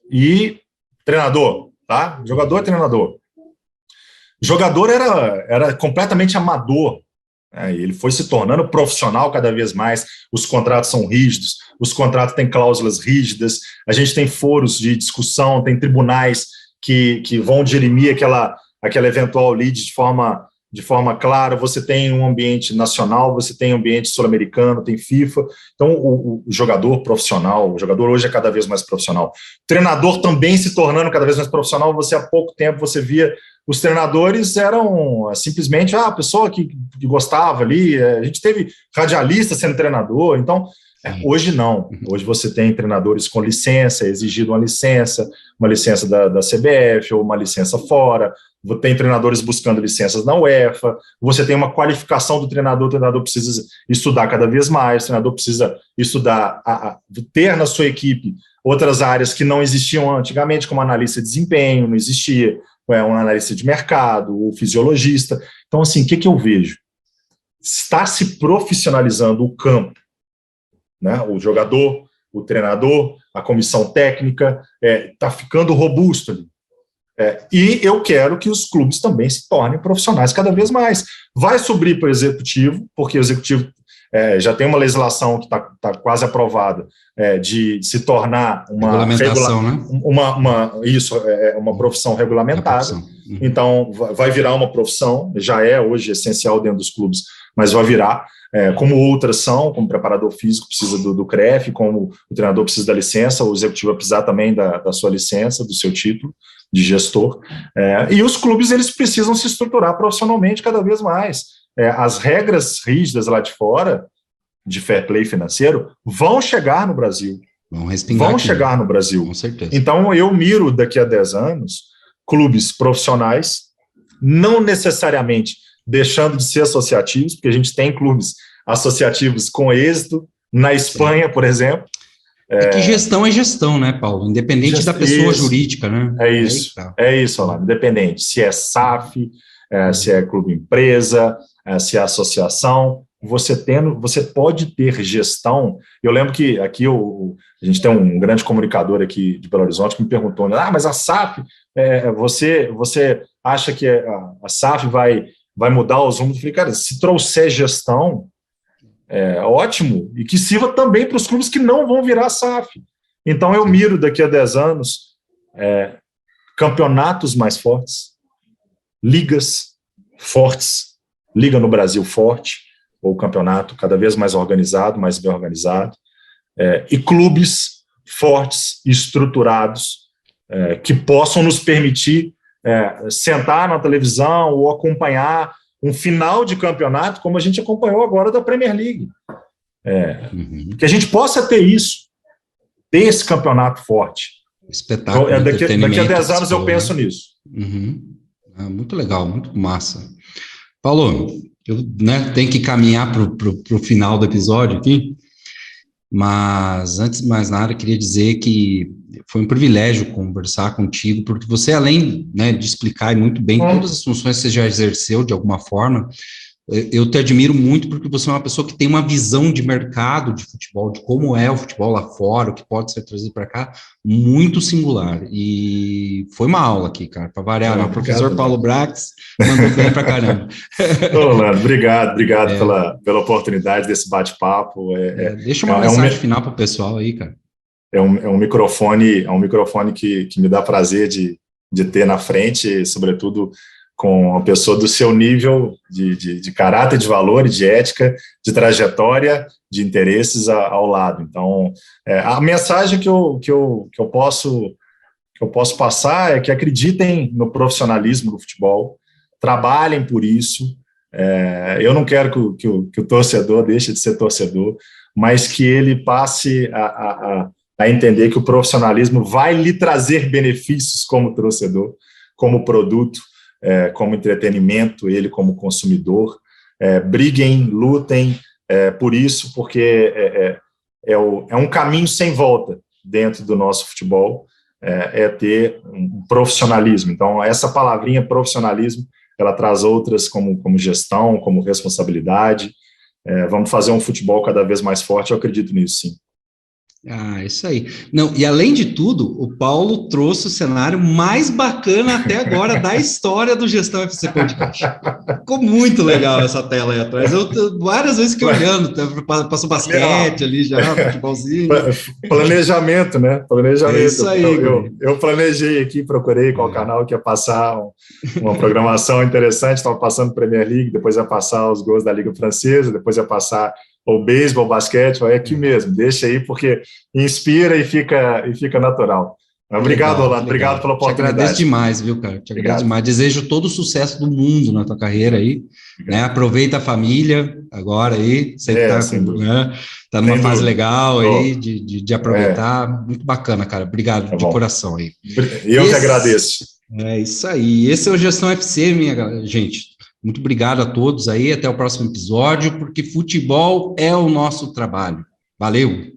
e treinador, tá? Jogador e treinador. Jogador era completamente amador. Ele foi se tornando profissional cada vez mais, os contratos são rígidos, os contratos têm cláusulas rígidas, a gente tem foros de discussão, tem tribunais que vão dirimir aquela eventual lead de forma clara, você tem um ambiente nacional, você tem um ambiente sul-americano, tem FIFA, então o jogador profissional, o jogador hoje é cada vez mais profissional, o treinador também se tornando cada vez mais profissional, há pouco tempo você via os treinadores eram simplesmente a pessoa que gostava ali, a gente teve radialista sendo treinador, então hoje não, hoje você tem treinadores com licença, exigido uma licença da CBF ou uma licença fora, tem treinadores buscando licenças na UEFA, você tem uma qualificação do treinador, o treinador precisa estudar cada vez mais, o treinador precisa estudar, ter na sua equipe outras áreas que não existiam antigamente, como analista de desempenho, não existia, um analista de mercado, o fisiologista. Então, assim, o que eu vejo? Está se profissionalizando o campo, né? O jogador, o treinador, a comissão técnica, está ficando robusto ali. E eu quero que os clubes também se tornem profissionais cada vez mais. Vai subir para o executivo, porque o executivo já tem uma legislação que está quase aprovada de se tornar uma uma profissão regulamentada. Então, vai virar uma profissão, já é hoje essencial dentro dos clubes, mas vai virar, como outras são, como preparador físico precisa do CREF, como o treinador precisa da licença, o executivo vai precisar também da sua licença, do seu título de gestor. E os clubes eles precisam se estruturar profissionalmente cada vez mais. As regras rígidas lá de fora, de fair play financeiro, vão chegar no Brasil. Vão chegar no Brasil. Com certeza. Então, eu miro daqui a 10 anos clubes profissionais, não necessariamente deixando de ser associativos, porque a gente tem clubes associativos com êxito, na Espanha, por exemplo. Que gestão é gestão, né, Paulo? Independente da pessoa jurídica, né? É isso, Orlando, independente. Se é SAF, se é clube empresa, se é associação, você pode ter gestão. Eu lembro que aqui a gente tem um grande comunicador aqui de Belo Horizonte que me perguntou, mas a SAF, você acha que a SAF vai mudar os rumos? Eu falei, cara, se trouxer gestão, ótimo, e que sirva também para os clubes que não vão virar SAF. Então eu miro daqui a 10 anos campeonatos mais fortes, ligas fortes, liga no Brasil forte, ou campeonato cada vez mais organizado, mais bem organizado, e clubes fortes, estruturados, que possam nos permitir sentar na televisão ou acompanhar um final de campeonato, como a gente acompanhou agora da Premier League. Que a gente possa ter isso, ter esse campeonato forte. Espetáculo. Então, daqui a 10 anos eu penso nisso. Muito legal, muito massa. Paulo, eu tenho que caminhar para o final do episódio aqui. Mas, antes de mais nada, eu queria dizer que foi um privilégio conversar contigo, porque você, além, né, de explicar muito bem todas as funções que você já exerceu de alguma forma, eu te admiro muito porque você é uma pessoa que tem uma visão de mercado de futebol, de como é o futebol lá fora, o que pode ser trazido para cá, muito singular. E foi uma aula aqui, cara, para variar. O professor Paulo Brax mandou bem para caramba. Orlando, obrigado pela oportunidade desse bate-papo. Deixa uma mensagem final para o pessoal aí, cara. É um microfone que me dá prazer de ter na frente, sobretudo com uma pessoa do seu nível de caráter, de valor, de ética, de trajetória, de interesses ao lado. Então, a mensagem que eu posso passar é que acreditem no profissionalismo do futebol, trabalhem por isso. Eu não quero que o torcedor deixe de ser torcedor, mas que ele passe a entender que o profissionalismo vai lhe trazer benefícios como torcedor, como produto, como entretenimento, ele como consumidor. Briguem, lutem por isso, porque é um caminho sem volta dentro do nosso futebol, ter um profissionalismo. Então, essa palavrinha profissionalismo, ela traz outras como gestão, como responsabilidade. Vamos fazer um futebol cada vez mais forte, eu acredito nisso, sim. Isso aí. Não, e além de tudo, o Paulo trouxe o cenário mais bacana até agora da história do Gestão FC Podcast. Ficou muito legal essa tela aí atrás. Eu várias vezes fiquei olhando, passou basquete ali já, futebolzinho. Planejamento, né? Planejamento. É isso aí, eu planejei aqui, procurei qual canal que ia passar uma programação interessante, estava passando Premier League, depois ia passar os gols da Liga Francesa, depois ia passar o beisebol, o basquete, é aqui mesmo, deixa aí, porque inspira e fica natural. Obrigado, Orlando, obrigado pela oportunidade. Te agradeço demais, viu, cara? Te agradeço demais. Desejo todo o sucesso do mundo na tua carreira aí, né? Aproveita a família agora aí, você tá numa fase legal aí de aproveitar, muito bacana, cara. Obrigado de coração aí. Eu que agradeço. É isso aí. Esse é o Gestão FC, minha gente. Muito obrigado a todos aí, até o próximo episódio, porque futebol é o nosso trabalho. Valeu!